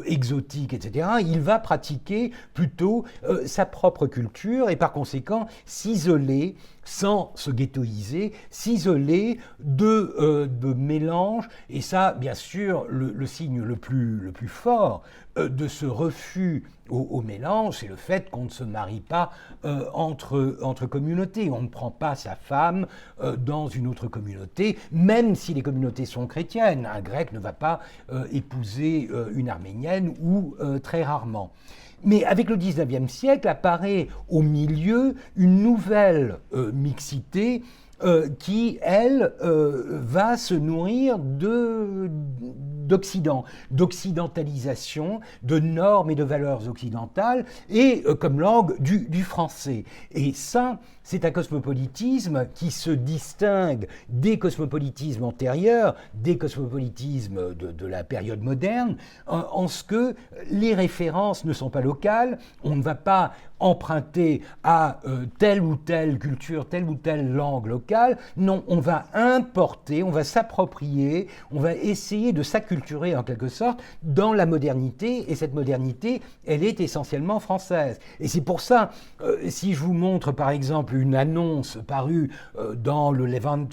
exotique, etc. Il va pratiquer plutôt sa propre culture et par conséquent s'isoler sans se ghettoiser, s'isoler de mélange. Et ça, bien sûr, le signe le plus fort de ce refus au mélange, c'est le fait qu'on ne se marie pas entre communautés. On ne prend pas sa femme dans une autre communauté, même si les communautés sont chrétiennes. Un grec ne va pas épouser une arménienne ou très rarement. Mais avec le XIXe siècle apparaît au milieu une nouvelle mixité qui, elle, va se nourrir d'Occident, d'occidentalisation, de normes et de valeurs occidentales, et comme langue du français. Et ça, c'est un cosmopolitisme qui se distingue des cosmopolitismes antérieurs, des cosmopolitismes de la période moderne, en ce que les références ne sont pas locales, on ne va pas emprunter à telle ou telle culture, telle ou telle langue locale. Non, on va importer, on va s'approprier, on va essayer de s'acculturer en quelque sorte dans la modernité, et cette modernité, elle est essentiellement française. Et c'est pour ça, si je vous montre par exemple une annonce parue dans le Levant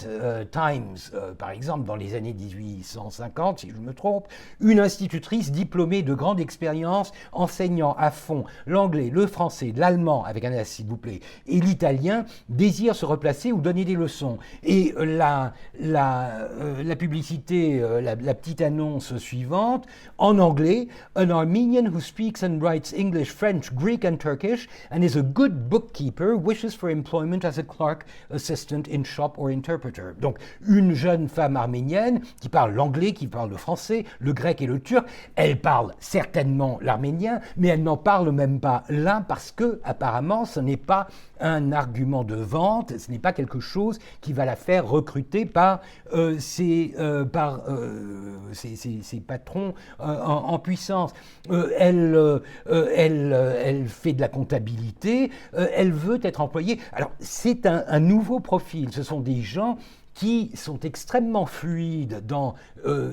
Times, par exemple dans les années 1850, si je me trompe, une institutrice diplômée de grande expérience enseignant à fond l'anglais, le français, l'allemand, avec un S s'il vous plaît, et l'italien, désire se replacer ou donner des leçons. Et la publicité, la petite annonce suivante, en anglais, an Armenian who speaks and writes English, French, Greek and Turkish and is a good bookkeeper wishes for employment as a clerk, assistant in shop or interpreter. Donc, une jeune femme arménienne qui parle l'anglais, qui parle le français, le grec et le turc, elle parle certainement l'arménien, mais elle n'en parle même pas l'un parce que apparemment, ce n'est pas un argument de vente, ce n'est pas quelque chose qui va la faire recruter par ses patrons en puissance. Elle fait de la comptabilité, elle veut être employée. Alors, c'est un nouveau profil. Ce sont des gens qui sont extrêmement fluides dans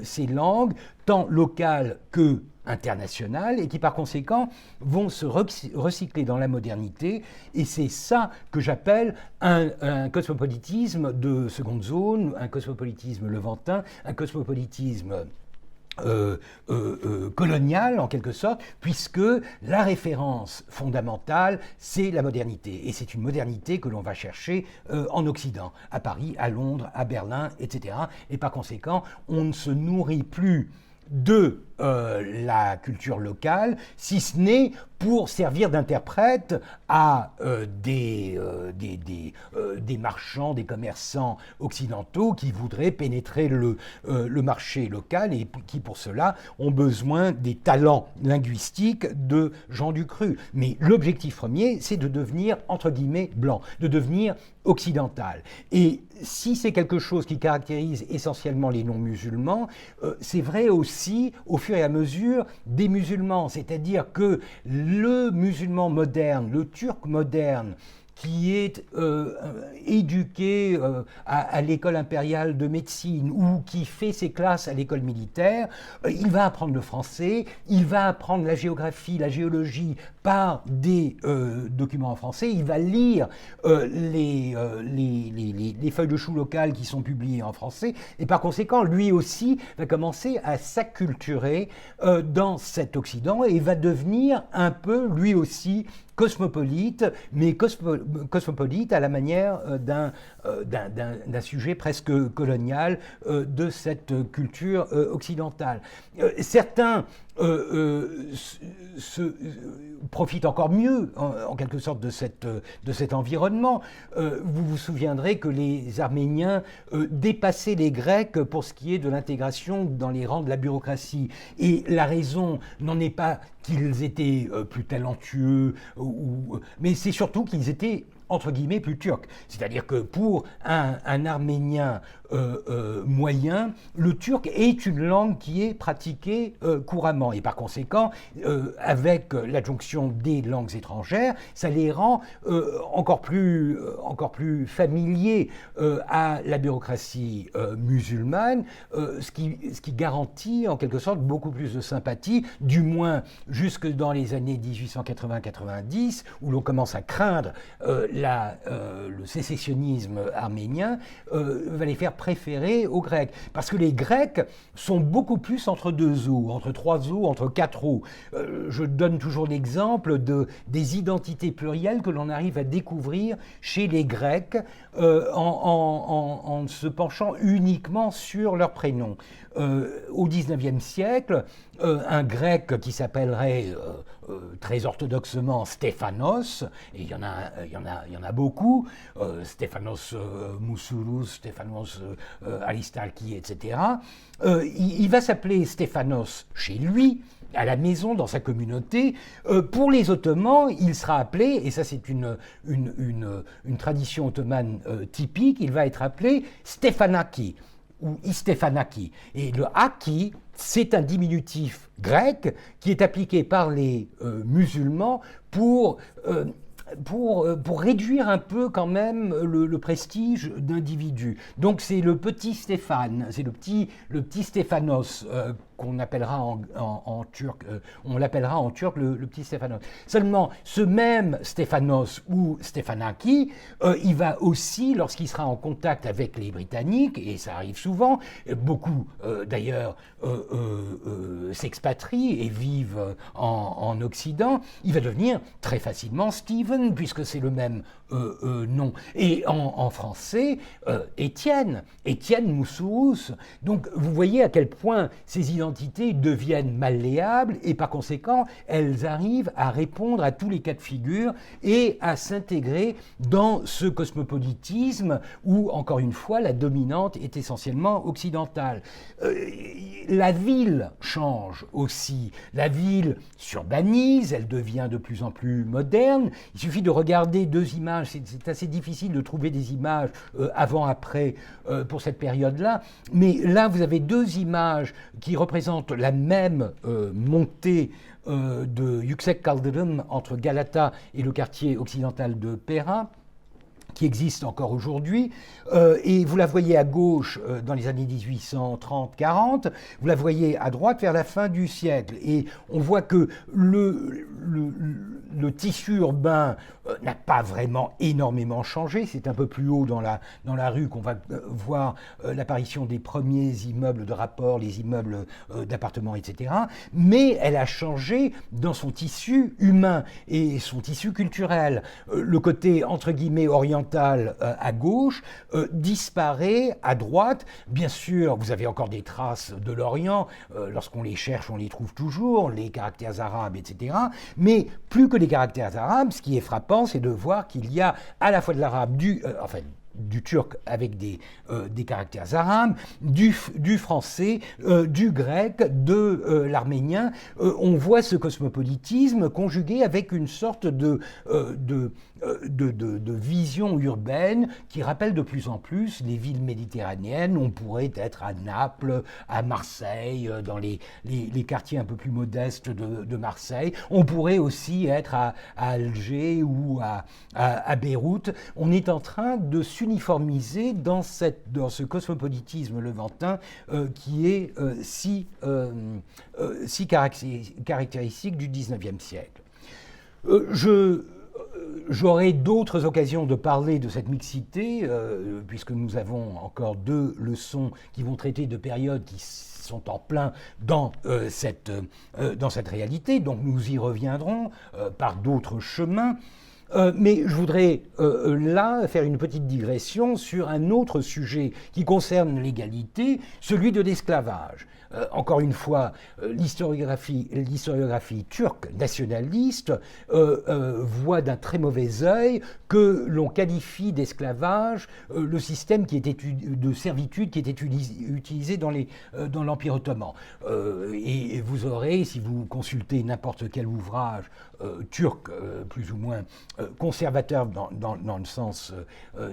ces langues, tant locales que internationales, et qui par conséquent vont se recycler dans la modernité. Et c'est ça que j'appelle un cosmopolitisme de seconde zone, un cosmopolitisme levantin, un cosmopolitisme colonial en quelque sorte, puisque la référence fondamentale, c'est la modernité. Et c'est une modernité que l'on va chercher en Occident, à Paris, à Londres, à Berlin, etc. Et par conséquent, on ne se nourrit plus de la culture locale, si ce n'est pour servir d'interprète à des marchands, des commerçants occidentaux qui voudraient pénétrer le marché local et qui, pour cela, ont besoin des talents linguistiques de Jean Ducru. Mais l'objectif premier, c'est de devenir, entre guillemets, blanc, de devenir occidental. Et si c'est quelque chose qui caractérise essentiellement les non-musulmans, c'est vrai aussi au fur et à mesure des musulmans, c'est-à-dire que le musulman moderne, le turc moderne, qui est éduqué à l'école impériale de médecine ou qui fait ses classes à l'école militaire, il va apprendre le français, il va apprendre la géographie, la géologie par des documents en français, il va lire les feuilles de chou locales qui sont publiées en français, et par conséquent, lui aussi va commencer à s'acculturer dans cet Occident et va devenir un peu, lui aussi, cosmopolite, mais cosmopolite à la manière d'un sujet presque colonial de cette culture occidentale. Certains profitent encore mieux, en quelque sorte, de cet environnement. Vous vous souviendrez que les Arméniens dépassaient les Grecs pour ce qui est de l'intégration dans les rangs de la bureaucratie. Et la raison n'en est pas qu'ils étaient plus talentueux, mais c'est surtout qu'ils étaient entre guillemets plus turcs. C'est-à-dire que pour un Arménien moyen, le turc est une langue qui est pratiquée couramment. Et par conséquent, avec l'adjonction des langues étrangères, ça les rend encore plus familiers à la bureaucratie musulmane, ce qui garantit en quelque sorte beaucoup plus de sympathie, du moins jusque dans les années 1880-90, où l'on commence à craindre le sécessionnisme arménien, va les faire préférer aux Grecs. Parce que les Grecs sont beaucoup plus entre deux eaux, entre trois eaux, entre quatre eaux. Je donne toujours l'exemple des identités plurielles que l'on arrive à découvrir chez les Grecs en se penchant uniquement sur leurs prénoms. Au XIXe siècle, un grec qui s'appellerait très orthodoxement Stéphanos, et il y en a beaucoup, Stéphanos Moussoulous, Stéphanos Aristarchi, etc. Il va s'appeler Stéphanos chez lui, à la maison, dans sa communauté. Pour les Ottomans, il sera appelé, et ça c'est une tradition ottomane typique, il va être appelé Stéphanaki ou Istéphanaki. Et le Haki, c'est un diminutif grec qui est appliqué par les musulmans pour réduire un peu quand même le prestige d'individus. Donc c'est le petit Stéphane, c'est le petit Stéphanos qu'on appellera en turc, on l'appellera en turc le petit Stéphanos. Seulement, ce même Stéphanos ou Stéphanaki, il va aussi, lorsqu'il sera en contact avec les Britanniques, et ça arrive souvent, beaucoup d'ailleurs s'expatrient et vivent en Occident, il va devenir très facilement Stephen, puisque c'est le même nom. Et en français, Étienne Moussourous. Donc vous voyez à quel point ces identités deviennent malléables et par conséquent, elles arrivent à répondre à tous les cas de figure et à s'intégrer dans ce cosmopolitisme où, encore une fois, la dominante est essentiellement occidentale. La ville change aussi. La ville s'urbanise, elle devient de plus en plus moderne. Il suffit de regarder deux images. C'est assez difficile de trouver des images avant-après pour cette période-là. Mais là, vous avez deux images qui représentent la même montée de Yüksek Kaldırım entre Galata et le quartier occidental de Pera, qui existe encore aujourd'hui, et vous la voyez à gauche dans les années 1830-40, vous la voyez à droite vers la fin du siècle, et on voit que le tissu urbain n'a pas vraiment énormément changé. C'est un peu plus haut dans la rue qu'on va voir l'apparition des premiers immeubles de rapport, les immeubles d'appartements, etc. Mais elle a changé dans son tissu humain et son tissu culturel. Le côté, entre guillemets, oriental à gauche disparaît à droite. Bien sûr, vous avez encore des traces de l'Orient. Lorsqu'on les cherche, on les trouve toujours, les caractères arabes, etc. Mais plus que les caractères arabes, ce qui est frappant, c'est de voir qu'il y a à la fois de l'arabe, du turc avec des caractères arabes, du français, du grec, de l'arménien. On voit ce cosmopolitisme conjugué avec une sorte de vision urbaine qui rappelle de plus en plus les villes méditerranéennes. On pourrait être à Naples, à Marseille, dans les quartiers un peu plus modestes de Marseille. On pourrait aussi être à Alger ou à Beyrouth. On est en train de s'uniformiser dans ce cosmopolitisme levantin qui est si caractéristique du XIXe siècle. J'aurai d'autres occasions de parler de cette mixité, puisque nous avons encore deux leçons qui vont traiter de périodes qui sont en plein dans cette réalité, donc nous y reviendrons par d'autres chemins. Mais je voudrais là faire une petite digression sur un autre sujet qui concerne l'égalité, celui de l'esclavage. Encore une fois, l'historiographie turque nationaliste voit d'un très mauvais œil que l'on qualifie d'esclavage le système de servitude qui était utilisé dans l'Empire ottoman. Et vous aurez, si vous consultez n'importe quel ouvrage turc plus ou moins conservateur dans le sens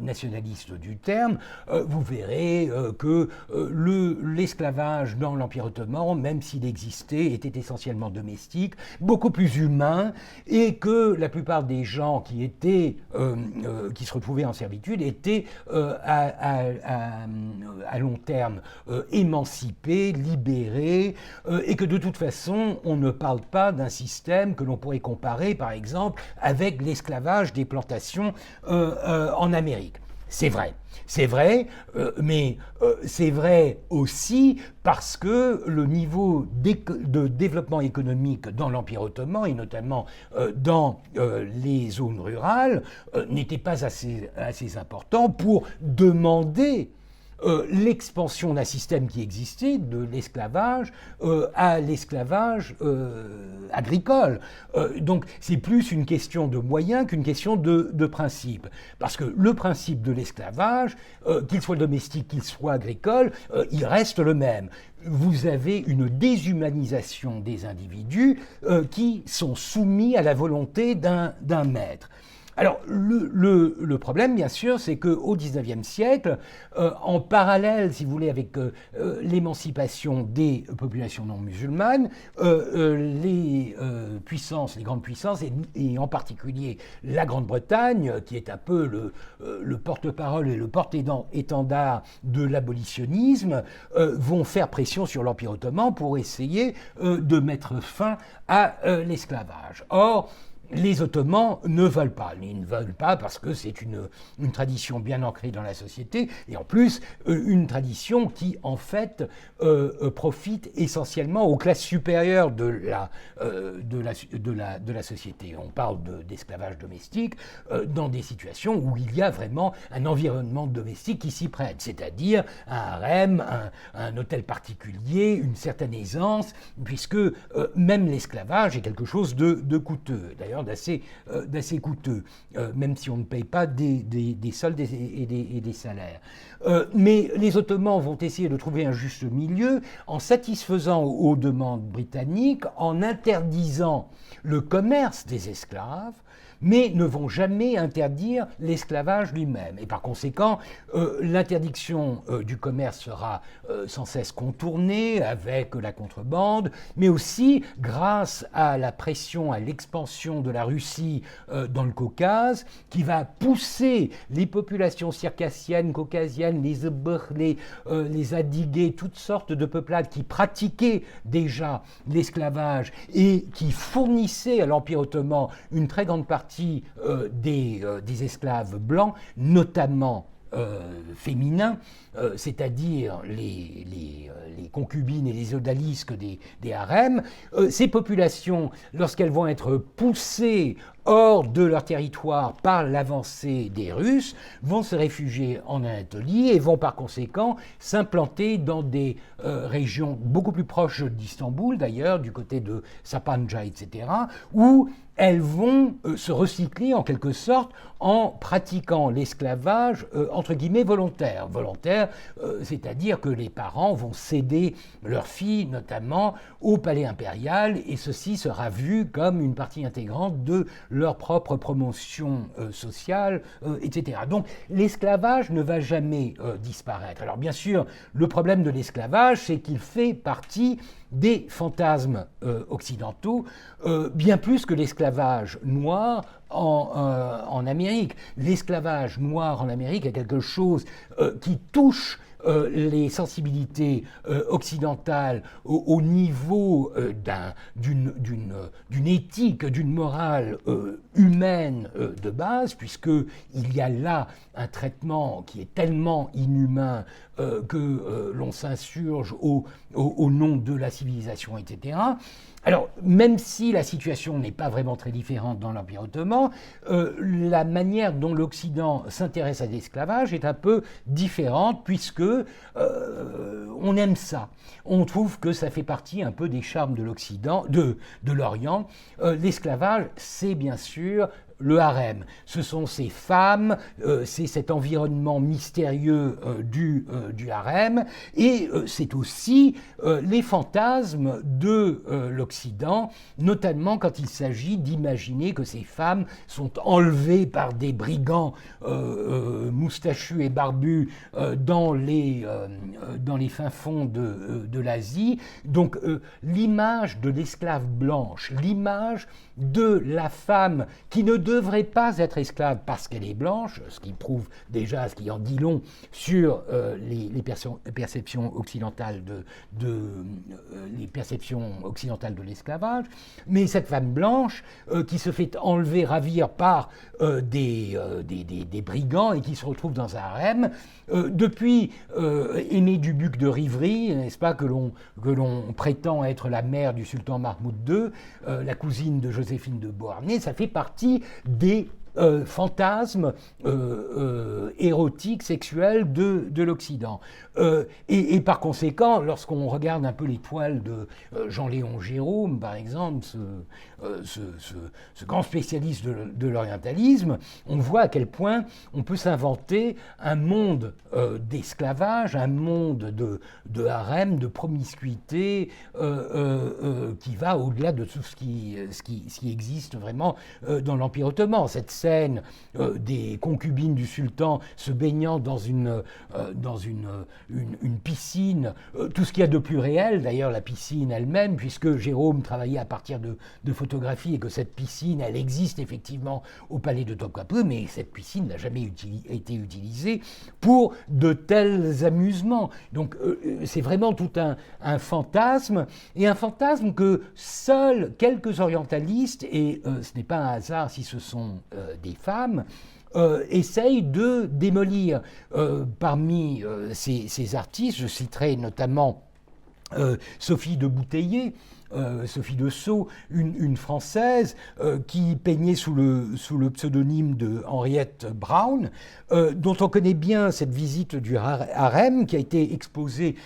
nationaliste du terme, vous verrez que l'esclavage dans l'Empire ottoman, même s'il existait, était essentiellement domestique, beaucoup plus humain, et que la plupart des gens qui se retrouvaient en servitude étaient à long terme émancipés, libérés, et que de toute façon, on ne parle pas d'un système que l'on pourrait comparer, par exemple, avec l'esclavage des plantations en Amérique. C'est vrai, mais c'est vrai aussi parce que le niveau de développement économique dans l'Empire ottoman, et notamment dans les zones rurales, n'était pas assez important pour demander l'expansion d'un système qui existait, de l'esclavage à l'esclavage agricole. Donc c'est plus une question de moyens qu'une question de principe. Parce que le principe de l'esclavage, qu'il soit domestique, qu'il soit agricole, il reste le même. Vous avez une déshumanisation des individus qui sont soumis à la volonté d'un maître. Alors, le problème, bien sûr, c'est qu'au XIXe siècle, en parallèle, si vous voulez, avec l'émancipation des populations non musulmanes, les puissances, les grandes puissances, et en particulier la Grande-Bretagne, qui est un peu le porte-parole et le porte-étendard de l'abolitionnisme, vont faire pression sur l'Empire ottoman pour essayer de mettre fin à l'esclavage. Or, les Ottomans ne veulent pas. Ils ne veulent pas parce que c'est une tradition bien ancrée dans la société et en plus une tradition qui en fait profite essentiellement aux classes supérieures de la société. On parle d'esclavage domestique dans des situations où il y a vraiment un environnement domestique qui s'y prête, c'est-à-dire un harem, un hôtel particulier, une certaine aisance, puisque même l'esclavage est quelque chose de coûteux. D'ailleurs, d'assez coûteux, même si on ne paye pas des soldes et des salaires. Mais les Ottomans vont essayer de trouver un juste milieu en satisfaisant aux demandes britanniques, en interdisant le commerce des esclaves, mais ne vont jamais interdire l'esclavage lui-même. Et par conséquent, l'interdiction du commerce sera sans cesse contournée avec la contrebande, mais aussi grâce à la pression, à l'expansion de la Russie dans le Caucase, qui va pousser les populations circassiennes, caucasiennes, les Zebr, les Adigés, toutes sortes de peuplades qui pratiquaient déjà l'esclavage et qui fournissaient à l'Empire ottoman une très grande partie des esclaves blancs, notamment féminins, c'est-à-dire les concubines et les odalisques des harems. Ces populations, lorsqu'elles vont être poussées hors de leur territoire par l'avancée des Russes, vont se réfugier en Anatolie et vont par conséquent s'implanter dans des régions beaucoup plus proches d'Istanbul, d'ailleurs, du côté de Sapanca, etc., où elles vont se recycler en quelque sorte en pratiquant l'esclavage entre guillemets volontaire. Volontaire, c'est-à-dire que les parents vont céder leurs filles notamment au palais impérial et ceci sera vu comme une partie intégrante de leur propre promotion sociale, etc. Donc l'esclavage ne va jamais disparaître. Alors bien sûr, le problème de l'esclavage, c'est qu'il fait partie des fantasmes occidentaux, bien plus que l'esclavage noir en Amérique. L'esclavage noir en Amérique est quelque chose qui touche les sensibilités occidentales au niveau d'une éthique, d'une morale humaine de base, puisqu'il y a là un traitement qui est tellement inhumain que l'on s'insurge au nom de la civilisation, etc. Alors, même si la situation n'est pas vraiment très différente dans l'Empire ottoman, la manière dont l'Occident s'intéresse à l'esclavage est un peu différente, puisque on aime ça. On trouve que ça fait partie un peu des charmes de l'Occident, de l'Orient. L'esclavage, c'est bien sûr le harem. Ce sont ces femmes, c'est cet environnement mystérieux du harem, et c'est aussi les fantasmes de l'Occident, notamment quand il s'agit d'imaginer que ces femmes sont enlevées par des brigands moustachus et barbus dans les fins fonds de l'Asie. Donc l'image de l'esclave blanche, l'image de la femme qui ne devrait pas être esclave parce qu'elle est blanche, ce qui prouve déjà, ce qui en dit long sur les perceptions occidentales les perceptions occidentales de l'esclavage, mais cette femme blanche qui se fait enlever, ravir par des brigands et qui se retrouve dans un harem, depuis Aimée Dubuc de Rivry, n'est-ce pas, que l'on prétend être la mère du sultan Mahmoud II, la cousine de Joséphine de Beauharnais, ça fait partie des fantasmes érotiques, sexuels de l'Occident. Et par conséquent, lorsqu'on regarde un peu les toiles de Jean-Léon Gérôme, par exemple, ce grand spécialiste de l'orientalisme, on voit à quel point on peut s'inventer un monde d'esclavage, un monde de harem, de promiscuité, qui va au-delà de tout ce qui existe vraiment dans l'Empire ottoman. Cette scène des concubines du sultan se baignant dans une piscine, tout ce qu'il y a de plus réel, d'ailleurs la piscine elle-même, puisque Jérôme travaillait à partir de photographies et que cette piscine, elle existe effectivement au palais de Topkapi, mais cette piscine n'a jamais été utilisée pour de tels amusements. Donc c'est vraiment tout un fantasme, et un fantasme que seuls quelques orientalistes, et ce n'est pas un hasard si ce sont des femmes, essayent de démolir. Parmi ces artistes, je citerai notamment Sophie de Bouteiller, Sophie de Sceaux, une Française qui peignait sous le pseudonyme de Henriette Brown, dont on connaît bien cette visite du harem qui a été exposée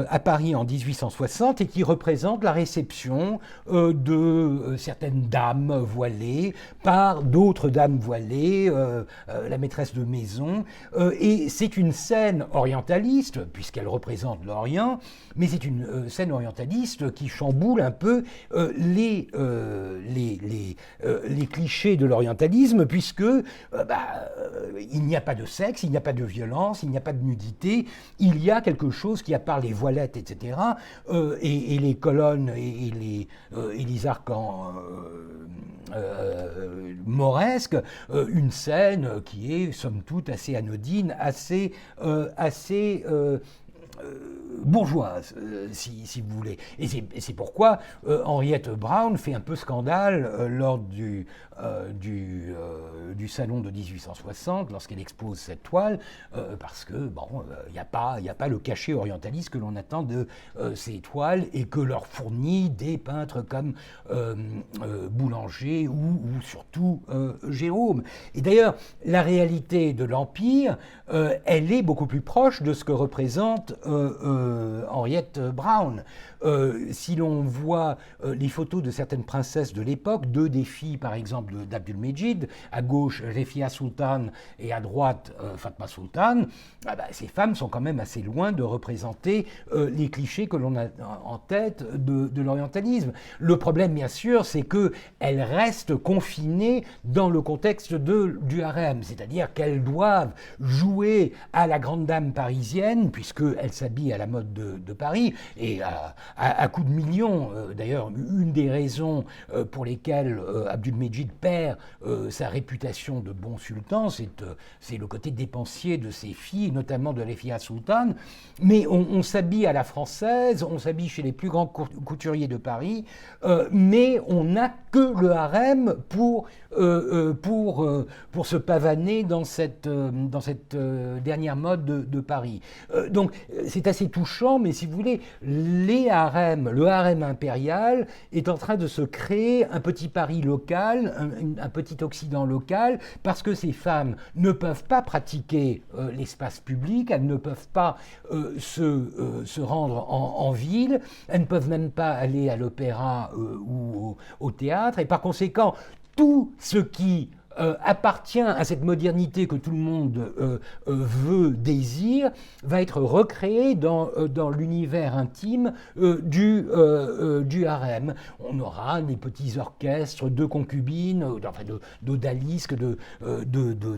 à Paris en 1860 et qui représente la réception de certaines dames voilées par d'autres dames voilées, la maîtresse de maison. Et c'est une scène orientaliste, puisqu'elle représente l'Orient, mais c'est une scène orientaliste qui chamboule un peu les clichés de l'orientalisme, puisque il n'y a pas de sexe, il n'y a pas de violence, il n'y a pas de nudité, il y a quelque chose qui, à part les voilettes, etc., et les colonnes et les arcs mauresques, une scène qui est, somme toute, assez anodine, assez bourgeoise, si vous voulez. Et c'est pourquoi Henriette Brown fait un peu scandale lors du salon de 1860, lorsqu'elle expose cette toile, parce que, il n'y a pas le cachet orientaliste que l'on attend de ces toiles et que leur fournit des peintres comme Boulanger ou surtout Jérôme. Et d'ailleurs, la réalité de l'Empire, elle est beaucoup plus proche de ce que représente Henriette Brown. Si l'on voit les photos de certaines princesses de l'époque, deux des filles par exemple d'Abdulmejid, à gauche Refia Sultan et à droite Fatma Sultan, ces femmes sont quand même assez loin de représenter les clichés que l'on a en tête de l'orientalisme. Le problème bien sûr, c'est qu'elles restent confinées dans le contexte du harem, c'est-à-dire qu'elles doivent jouer à la grande dame parisienne, puisqu'elles s'habillent à la mode de Paris, et à coups de millions. D'ailleurs, une des raisons pour lesquelles Abdulmejid perd sa réputation de bon sultan, c'est le côté dépensier de ses filles, notamment de Refia Sultan. Mais on s'habille à la française, on s'habille chez les plus grands couturiers de Paris, mais on n'a que le harem pour se pavaner dans cette dernière mode de Paris. Donc c'est assez touchant, mais si vous voulez, le harem impérial est en train de se créer un petit Paris local, un petit Occident local, parce que ces femmes ne peuvent pas pratiquer l'espace public, elles ne peuvent pas se rendre en ville, elles ne peuvent même pas aller à l'opéra ou au théâtre, et par conséquent, tout ce qui appartient à cette modernité que tout le monde désire, va être recréé dans l'univers intime du harem. On aura des petits orchestres de concubines, d'odalisques,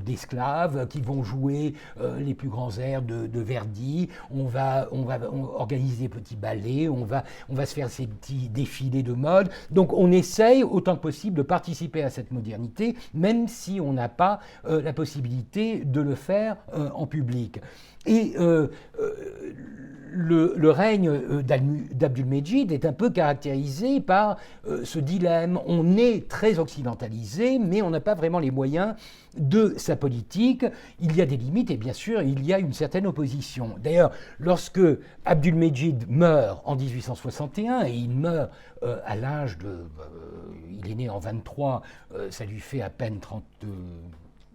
d'esclaves qui vont jouer les plus grands airs de Verdi. On va organiser des petits ballets, on va se faire ces petits défilés de mode. Donc on essaye autant que possible de participer à cette modernité, même si on n'a pas la possibilité de le faire en public. Et le règne d'Abdul-Méjid est un peu caractérisé par ce dilemme. On est très occidentalisé, mais on n'a pas vraiment les moyens de sa politique. Il y a des limites et bien sûr, il y a une certaine opposition. D'ailleurs, lorsque Abdul-Méjid meurt en 1861, et il meurt à l'âge de... il est né en 23, ça lui fait à peine 30...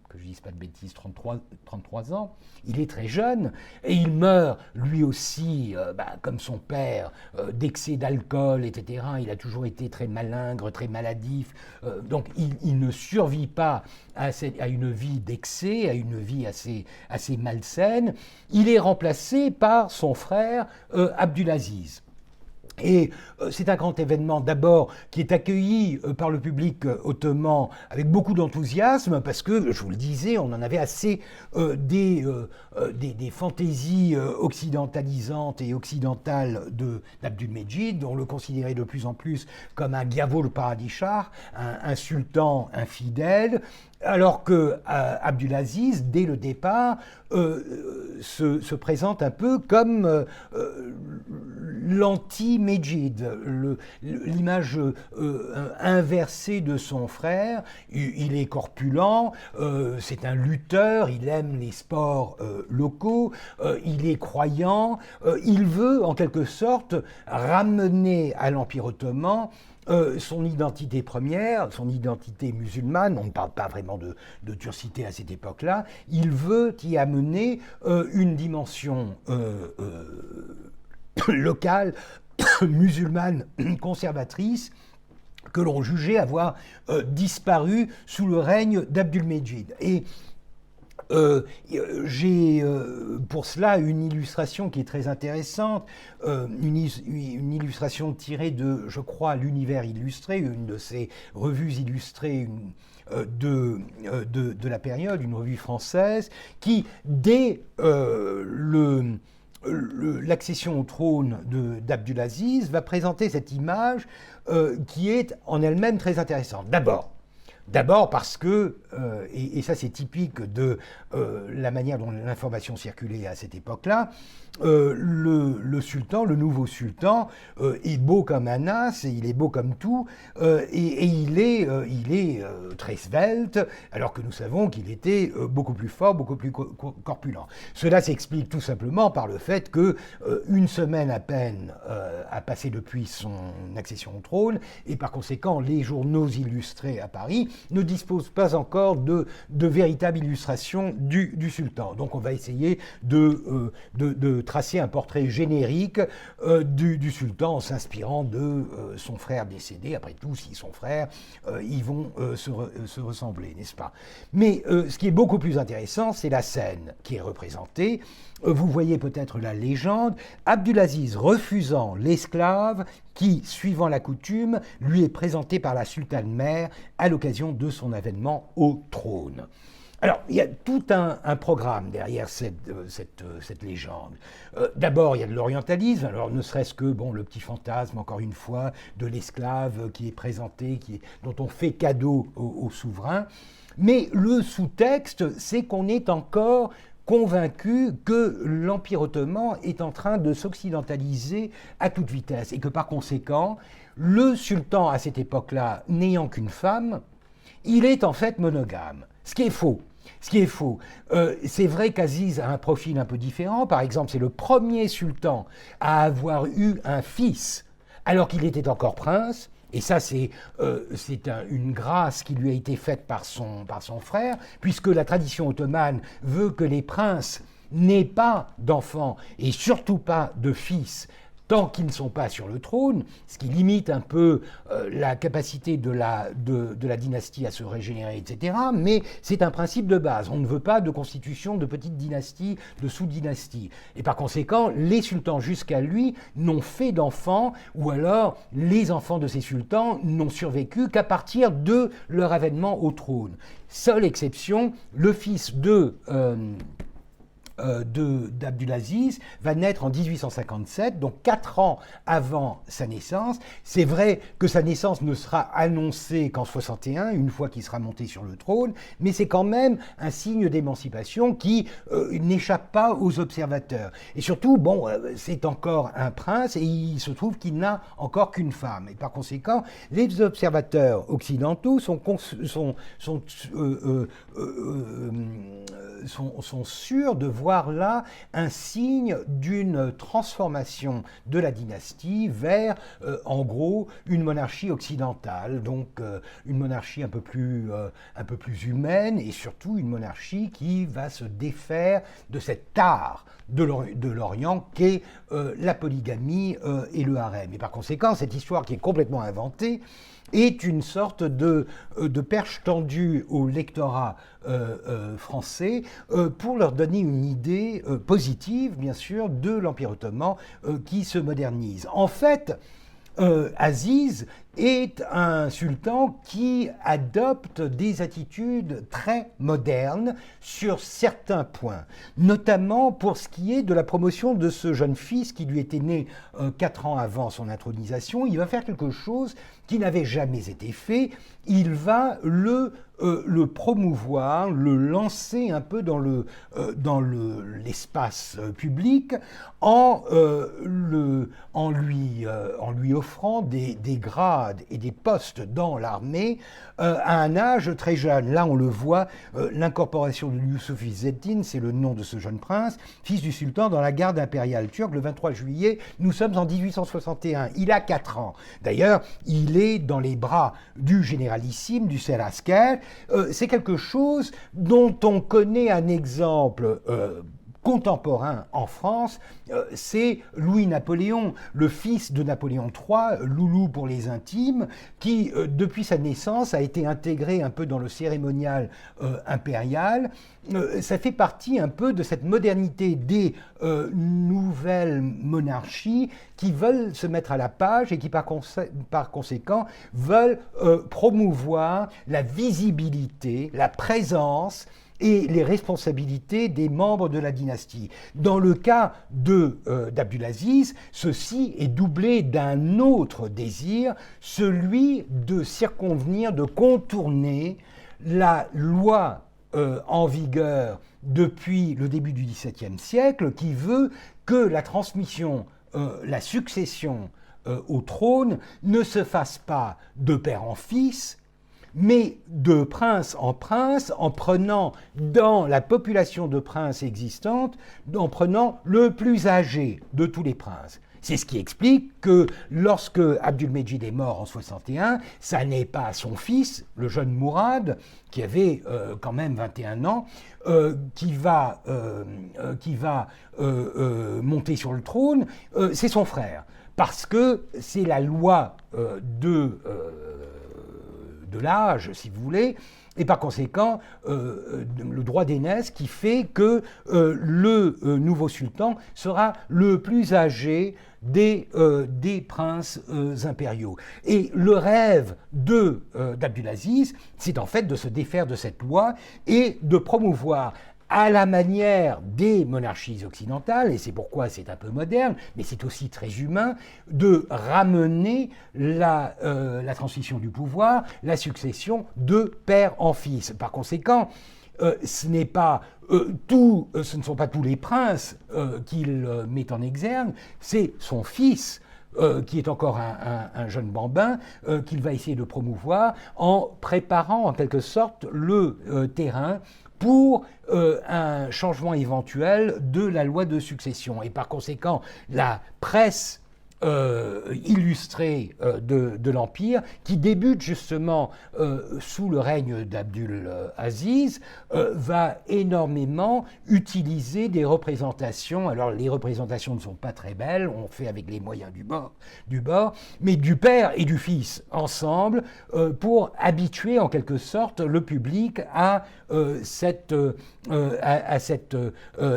que je ne dise pas de bêtises, 33 ans, il est très jeune, et il meurt lui aussi, comme son père, d'excès d'alcool, etc. Il a toujours été très malingre, très maladif, donc il ne survit pas à une vie d'excès, à une vie assez malsaine. Il est remplacé par son frère Abdulaziz. Et c'est un grand événement d'abord qui est accueilli par le public ottoman avec beaucoup d'enthousiasme parce que, je vous le disais, on en avait assez des fantaisies occidentalisantes et occidentales d'Abdul-Méjid. On le considérait de plus en plus comme un Giavol Paradishah, un sultan infidèle. Alors que Abdulaziz, dès le départ, se présente un peu comme l'anti-Méjid, l'image inversée de son frère. Il est corpulent, c'est un lutteur, il aime les sports locaux, il est croyant, il veut en quelque sorte ramener à l'Empire ottoman son identité première, son identité musulmane. On ne parle pas vraiment de turcité à cette époque-là. Il veut y amener une dimension locale, musulmane, conservatrice, que l'on jugeait avoir disparu sous le règne d'Abdul-Méjid. Et j'ai pour cela une illustration qui est très intéressante, une illustration tirée de, je crois, l'Univers illustré, une de ces revues illustrées de la période, une revue française, qui, dès l'accession au trône d'Abdulaziz, va présenter cette image qui est en elle-même très intéressante. D'abord parce que, et ça c'est typique de la manière dont l'information circulait à cette époque-là, le sultan, le nouveau sultan, est beau comme un as, et il est beau comme tout, et il est très svelte, alors que nous savons qu'il était beaucoup plus fort, beaucoup plus corpulent. Cela s'explique tout simplement par le fait que une semaine à peine a passé depuis son accession au trône, et par conséquent les journaux illustrés à Paris ne disposent pas encore de véritables illustrations du sultan. Donc on va essayer de tracer un portrait générique du sultan en s'inspirant de son frère décédé. Après tout, si son frère, ils vont se ressembler, n'est-ce pas? Mais ce qui est beaucoup plus intéressant, c'est la scène qui est représentée. Vous voyez peut-être la légende, Abdulaziz refusant l'esclave qui, suivant la coutume, lui est présenté par la sultane mère à l'occasion de son avènement au trône. Alors, il y a tout un programme derrière cette légende. D'abord, il y a de l'orientalisme, alors ne serait-ce que le petit fantasme, encore une fois, de l'esclave qui est présenté, dont on fait cadeau au souverain. Mais le sous-texte, c'est qu'on est encore convaincu que l'Empire ottoman est en train de s'occidentaliser à toute vitesse et que par conséquent, le sultan à cette époque-là, n'ayant qu'une femme, il est en fait monogame, ce qui est faux. C'est vrai qu'Aziz a un profil un peu différent. Par exemple, c'est le premier sultan à avoir eu un fils alors qu'il était encore prince. Et ça, c'est une grâce qui lui a été faite par son frère, puisque la tradition ottomane veut que les princes n'aient pas d'enfants et surtout pas de fils tant qu'ils ne sont pas sur le trône, ce qui limite un peu la capacité de la dynastie à se régénérer, etc. Mais c'est un principe de base. On ne veut pas de constitution de petites dynasties, de sous-dynasties. Et par conséquent, les sultans jusqu'à lui n'ont fait d'enfants, ou alors les enfants de ces sultans n'ont survécu qu'à partir de leur avènement au trône. Seule exception, le fils d'Abdulaziz va naître en 1857, donc 4 ans avant sa naissance. C'est vrai que sa naissance ne sera annoncée qu'en 61, une fois qu'il sera monté sur le trône, mais c'est quand même un signe d'émancipation qui n'échappe pas aux observateurs. Et surtout, bon, c'est encore un prince et il se trouve qu'il n'a encore qu'une femme. Et par conséquent, les observateurs occidentaux sont sûrs de voir là un signe d'une transformation de la dynastie vers, en gros, une monarchie occidentale, donc une monarchie un peu plus humaine et surtout une monarchie qui va se défaire de cet art de l'Orient qu'est la polygamie et le harem. Et par conséquent, cette histoire qui est complètement inventée est une sorte de perche tendue au lectorat français pour leur donner une idée positive, bien sûr, de l'Empire ottoman qui se modernise. En fait, Aziz est un sultan qui adopte des attitudes très modernes sur certains points, notamment pour ce qui est de la promotion de ce jeune fils qui lui était né 4 ans avant son intronisation. Il va faire quelque chose qui n'avait jamais été fait. Il va le promouvoir, le lancer un peu dans l'espace public en lui offrant des grades et des postes dans l'armée à un âge très jeune. Là, on le voit, l'incorporation de Yusuf İzzettin, c'est le nom de ce jeune prince, fils du sultan dans la garde impériale turque le 23 juillet. Nous sommes en 1861. Il a 4 ans. D'ailleurs, il est dans les bras du généralissime, du Serasker. C'est quelque chose dont on connaît un exemple contemporain en France, c'est Louis-Napoléon, le fils de Napoléon III, Loulou pour les intimes, qui, depuis sa naissance, a été intégré un peu dans le cérémonial impérial. Ça fait partie un peu de cette modernité des nouvelles monarchies qui veulent se mettre à la page et qui, par conséquent, veulent promouvoir la visibilité, la présence et les responsabilités des membres de la dynastie. Dans le cas d'Abdulaziz, ceci est doublé d'un autre désir, celui de circonvenir, de contourner la loi en vigueur depuis le début du XVIIe siècle, qui veut que la transmission, la succession au trône ne se fasse pas de père en fils, mais de prince, en prenant dans la population de princes existante, en prenant le plus âgé de tous les princes. C'est ce qui explique que lorsque Abdülmecid est mort en 61, ça n'est pas son fils, le jeune Mourad, qui avait quand même 21 ans, qui va monter sur le trône, c'est son frère. Parce que c'est la loi de l'âge, si vous voulez, et par conséquent, le droit d'aînesse qui fait que le nouveau sultan sera le plus âgé des princes impériaux. Et le rêve d'Abdulaziz, c'est en fait de se défaire de cette loi et de promouvoir à la manière des monarchies occidentales, et c'est pourquoi c'est un peu moderne, mais c'est aussi très humain, de ramener la transmission du pouvoir, la succession de père en fils. Par conséquent, ce ne sont pas tous les princes qu'il met en exergue, c'est son fils, qui est encore un jeune bambin, qu'il va essayer de promouvoir en préparant en quelque sorte le terrain pour un changement éventuel de la loi de succession. Et par conséquent, la presse illustrée de l'Empire, qui débute justement sous le règne d'Abdul Aziz, va énormément utiliser des représentations. Alors les représentations ne sont pas très belles, on fait avec les moyens du bord, mais du père et du fils ensemble pour habituer en quelque sorte le public à cette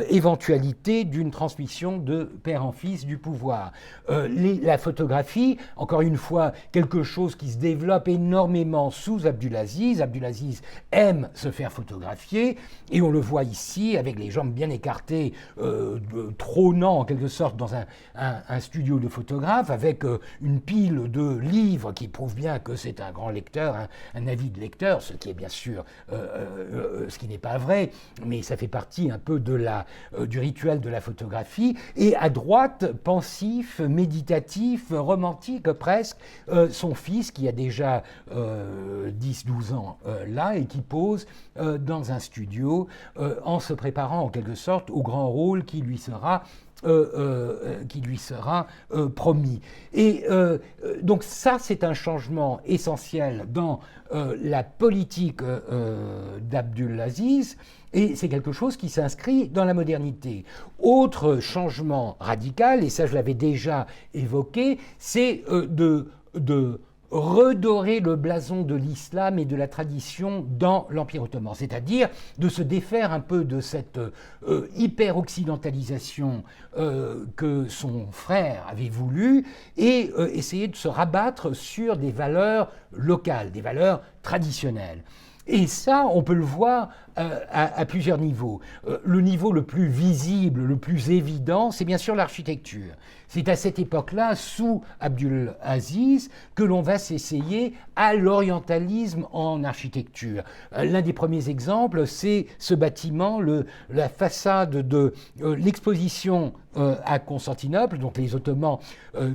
éventualité d'une transmission de père en fils du pouvoir. La photographie, encore une fois, quelque chose qui se développe énormément sous Abdulaziz. Abdulaziz aime se faire photographier, et on le voit ici avec les jambes bien écartées, trônant en quelque sorte dans un studio de photographe, avec une pile de livres qui prouve bien que c'est un grand lecteur, un avide lecteur, ce qui est bien sûr ce qui n'est pas vrai, mais ça fait partie un peu du rituel de la photographie. Et à droite, pensif, méditatif, romantique presque, son fils qui a déjà 10-12 ans là et qui pose dans un studio en se préparant en quelque sorte au grand rôle qui lui sera promis. Et donc ça, c'est un changement essentiel dans la politique d'Abdulaziz, et c'est quelque chose qui s'inscrit dans la modernité. Autre changement radical, et ça je l'avais déjà évoqué, c'est de redorer le blason de l'islam et de la tradition dans l'Empire ottoman, c'est-à-dire de se défaire un peu de cette hyper-occidentalisation que son frère avait voulu, et essayer de se rabattre sur des valeurs locales, des valeurs traditionnelles. Et ça, on peut le voir à plusieurs niveaux. Le niveau le plus visible, le plus évident, c'est bien sûr l'architecture. C'est à cette époque-là, sous Abdul Aziz, que l'on va s'essayer à l'orientalisme en architecture. L'un des premiers exemples, c'est ce bâtiment, la façade de l'exposition à Constantinople, donc les Ottomans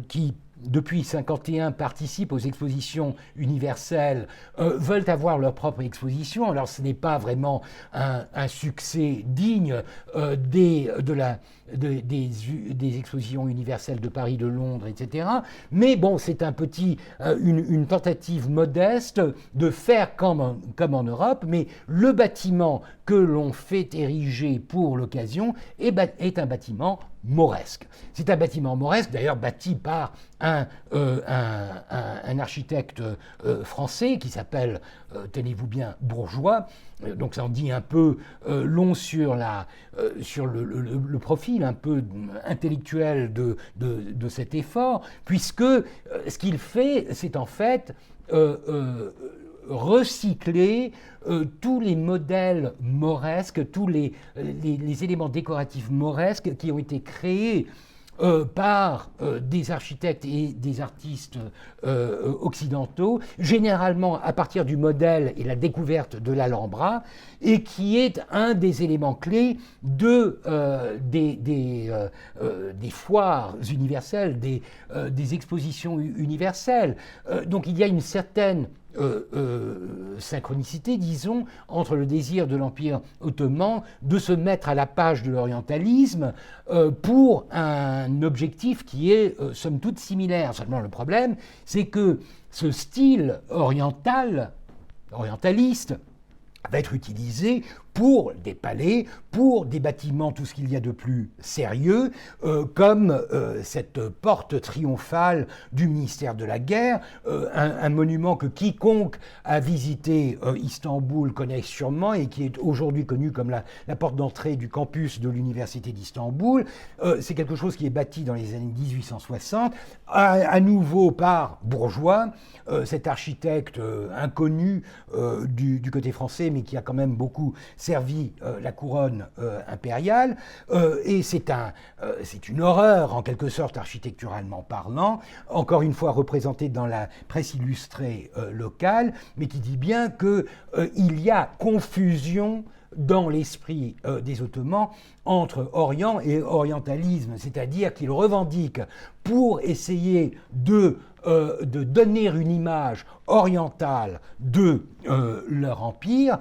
qui depuis 1951 participent aux expositions universelles, veulent avoir leur propre exposition. Alors ce n'est pas vraiment un succès digne des expositions universelles de Paris, de Londres, etc. Mais bon, c'est une tentative modeste de faire comme en Europe, mais le bâtiment que l'on fait ériger pour l'occasion est un bâtiment mauresque. C'est un bâtiment mauresque, d'ailleurs bâti par un architecte français qui s'appelle, tenez-vous bien, Bourgeois. Donc ça en dit un peu long sur le profil un peu intellectuel de cet effort, puisque ce qu'il fait, c'est en fait recycler tous les modèles mauresques, tous les éléments décoratifs mauresques qui ont été créés par des architectes et des artistes occidentaux, généralement à partir du modèle et la découverte de l'Alhambra, et qui est un des éléments clés des foires universelles, des expositions universelles. Donc il y a une certaine synchronicité, disons, entre le désir de l'Empire ottoman de se mettre à la page de l'orientalisme pour un objectif qui est somme toute similaire. Seulement le problème, c'est que ce style orientaliste, va être utilisé pour des palais, pour des bâtiments, tout ce qu'il y a de plus sérieux, comme cette porte triomphale du ministère de la Guerre, un monument que quiconque a visité Istanbul connaît sûrement et qui est aujourd'hui connu comme la porte d'entrée du campus de l'université d'Istanbul. C'est quelque chose qui est bâti dans les années 1860, à nouveau par Bourgeois, cet architecte inconnu du côté français, mais qui a quand même beaucoup servi la couronne impériale, et c'est une horreur en quelque sorte architecturalement parlant, encore une fois représentée dans la presse illustrée locale, mais qui dit bien qu'il y a confusion dans l'esprit des Ottomans entre Orient et orientalisme, c'est-à-dire qu'ils revendiquent pour essayer de de donner une image orientale de leur empire,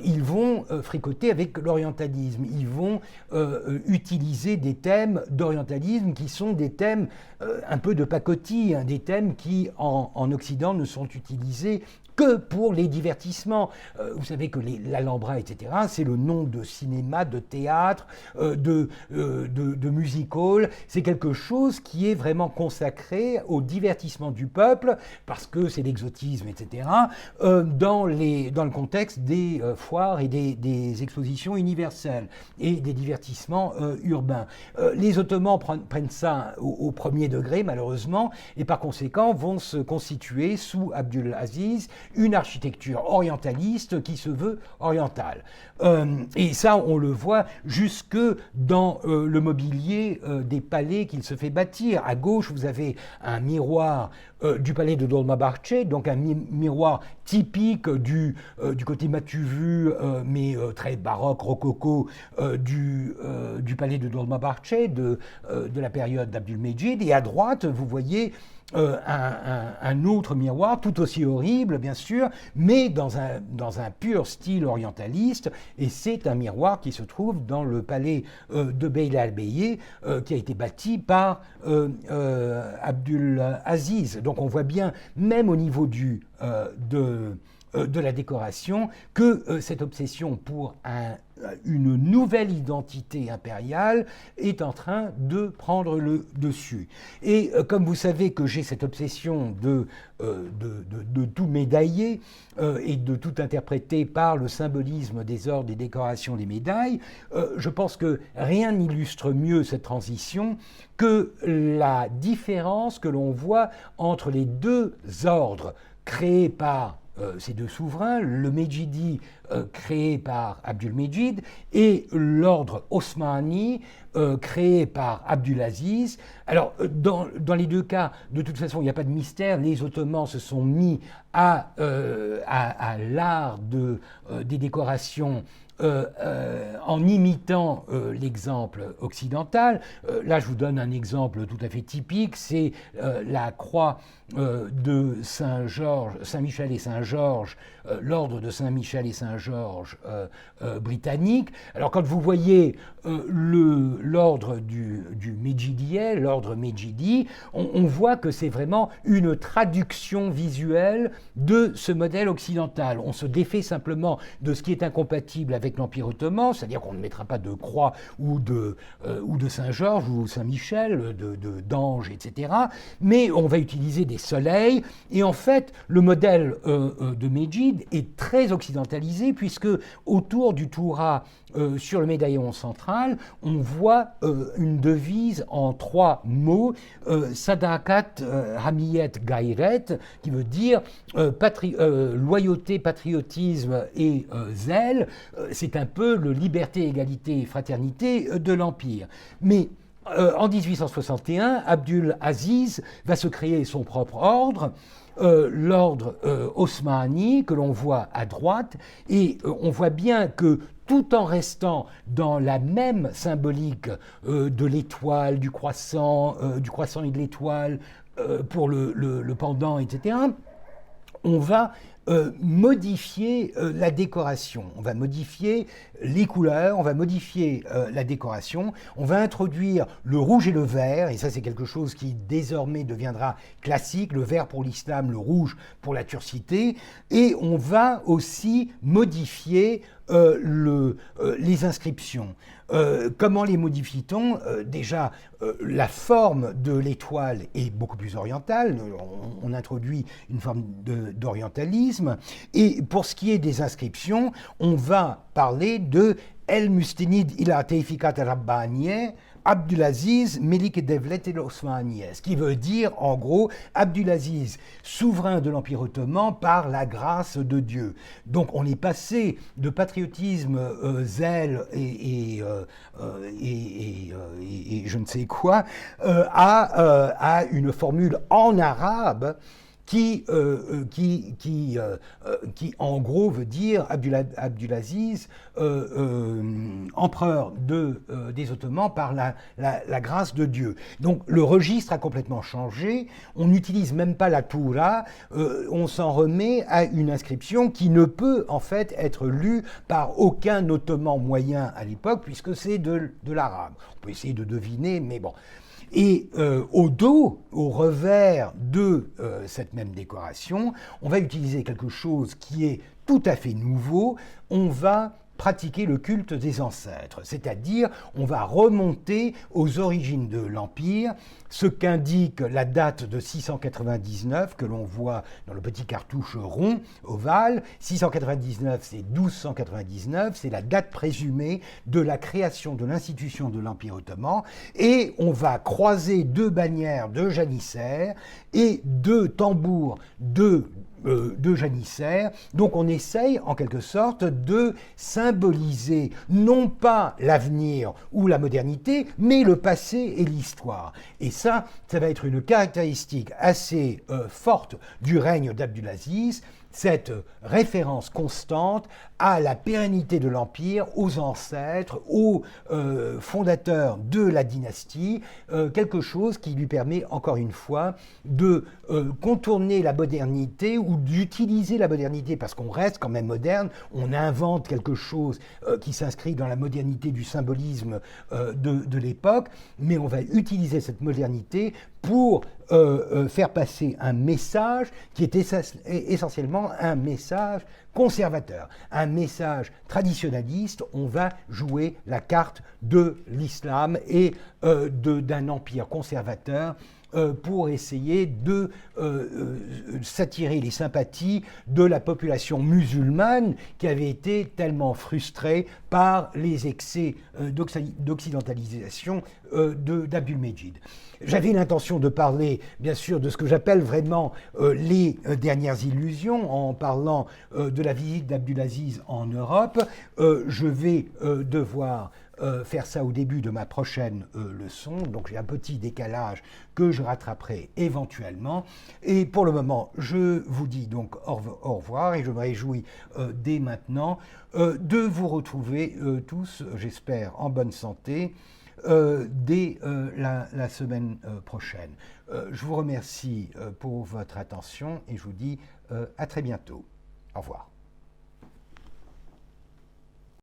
ils vont fricoter avec l'orientalisme. Ils vont utiliser des thèmes d'orientalisme qui sont des thèmes un peu de pacotille, hein, des thèmes qui en Occident ne sont utilisés que pour les divertissements. Vous savez que l'Alhambra, etc., c'est le nom de cinéma, de théâtre, de music-hall. C'est quelque chose qui est vraiment consacré au divertissement du peuple, parce que c'est l'exotisme, etc., dans le contexte des foires et des expositions universelles et des divertissements urbains. Les Ottomans prennent ça au premier degré, malheureusement, et par conséquent vont se constituer sous Abdulaziz une architecture orientaliste qui se veut orientale. Et ça, on le voit jusque dans le mobilier des palais qu'il se fait bâtir. À gauche, vous avez un miroir du palais de Dolmabahçe, donc un miroir typique du côté matu vu, mais très baroque, rococo, du palais de Dolmabahçe, de la période d'Abdülmecid. Et à droite, vous voyez un autre miroir, tout aussi horrible, bien sûr, mais dans un pur style orientaliste, et c'est un miroir qui se trouve dans le palais de Beylerbeyi, qui a été bâti par Abdulaziz. Donc on voit bien, même au niveau de la décoration, que cette obsession pour une nouvelle identité impériale est en train de prendre le dessus. Et comme vous savez que j'ai cette obsession de tout médailler et de tout interpréter par le symbolisme des ordres et décorations des médailles, je pense que rien n'illustre mieux cette transition que la différence que l'on voit entre les deux ordres créés par ces deux souverains, le Mejidi créé par Abdülmecid et l'ordre Osmani créé par Abdulaziz. Alors, dans les deux cas, de toute façon, il n'y a pas de mystère. Les Ottomans se sont mis à l'art des décorations en imitant l'exemple occidental. Là, je vous donne un exemple tout à fait typique, c'est la croix de Saint-Michel et Saint-Georges, l'ordre de Saint-Michel et Saint-Georges britannique. Alors, quand vous voyez l'ordre du Medjidiyeh, l'ordre Mejidi, on voit que c'est vraiment une traduction visuelle de ce modèle occidental. On se défait simplement de ce qui est incompatible avec l'Empire ottoman, c'est-à-dire qu'on ne mettra pas de croix ou de Saint-Georges ou Saint-Michel, d'anges, etc. Mais on va utiliser des soleils. Et en fait, le modèle de Mejid est très occidentalisé, puisque autour du Toura, sur le médaillon central, on voit une devise en 3 mots, Sadakat, Hamiyet, Gayret, qui veut dire loyauté, patriotisme et zèle. C'est un peu le liberté, égalité et fraternité de l'Empire. Mais en 1861, Abdulaziz va se créer son propre ordre, l'ordre Osmani, que l'on voit à droite, et on voit bien que tout en restant dans la même symbolique de l'étoile, du croissant et de l'étoile pour le pendant, etc., on va modifier la décoration, on va modifier les couleurs, on va modifier la décoration, on va introduire le rouge et le vert, et ça c'est quelque chose qui désormais deviendra classique, le vert pour l'islam, le rouge pour la turcité, et on va aussi modifier les inscriptions. Comment les modifie-t-on ? Déjà, la forme de l'étoile est beaucoup plus orientale, on introduit une forme d'orientalisme, et pour ce qui est des inscriptions, on va parler de El Mustenid ila Teifikat Rabbaniye, Abdulaziz Melik Devlet el Osmaniye, ce qui veut dire en gros Abdulaziz, souverain de l'Empire ottoman par la grâce de Dieu. Donc on est passé de patriotisme, zèle et je ne sais quoi à une formule en arabe qui en gros veut dire Abdulaziz, empereur des Ottomans par la grâce de Dieu. Donc le registre a complètement changé, on n'utilise même pas la Toura, on s'en remet à une inscription qui ne peut en fait être lue par aucun Ottoman moyen à l'époque, puisque c'est de l'arabe. On peut essayer de deviner, mais bon. Et au dos, au revers de cette même décoration, on va utiliser quelque chose qui est tout à fait nouveau. On va pratiquer le culte des ancêtres, c'est-à-dire on va remonter aux origines de l'Empire, ce qu'indique la date de 699 que l'on voit dans le petit cartouche rond, ovale. 699, c'est 1299, c'est la date présumée de la création de l'institution de l'Empire ottoman, et on va croiser deux bannières de janissaires et deux tambours de janissaires. Donc on essaye en quelque sorte de symboliser non pas l'avenir ou la modernité, mais le passé et l'histoire. Et ça va être une caractéristique assez forte du règne d'Abdulaziz, cette référence constante à la pérennité de l'Empire, aux ancêtres, aux fondateurs de la dynastie, quelque chose qui lui permet encore une fois de contourner la modernité ou d'utiliser la modernité, parce qu'on reste quand même moderne, on invente quelque chose qui s'inscrit dans la modernité du symbolisme de l'époque, mais on va utiliser cette modernité pour faire passer un message qui est essentiellement un message conservateur, un message traditionnaliste. On va jouer la carte de l'islam et d'un empire conservateur pour essayer de s'attirer les sympathies de la population musulmane qui avait été tellement frustrée par les excès d'occidentalisation d'Abdülmecid. J'avais l'intention de parler, bien sûr, de ce que j'appelle vraiment les dernières illusions, en parlant de la visite d'Abdulaziz en Europe. Je vais devoir faire ça au début de ma prochaine leçon, donc j'ai un petit décalage que je rattraperai éventuellement. Et pour le moment, je vous dis donc au revoir et je me réjouis dès maintenant de vous retrouver tous, j'espère, en bonne santé dès la semaine prochaine. Je vous remercie pour votre attention et je vous dis à très bientôt. Au revoir.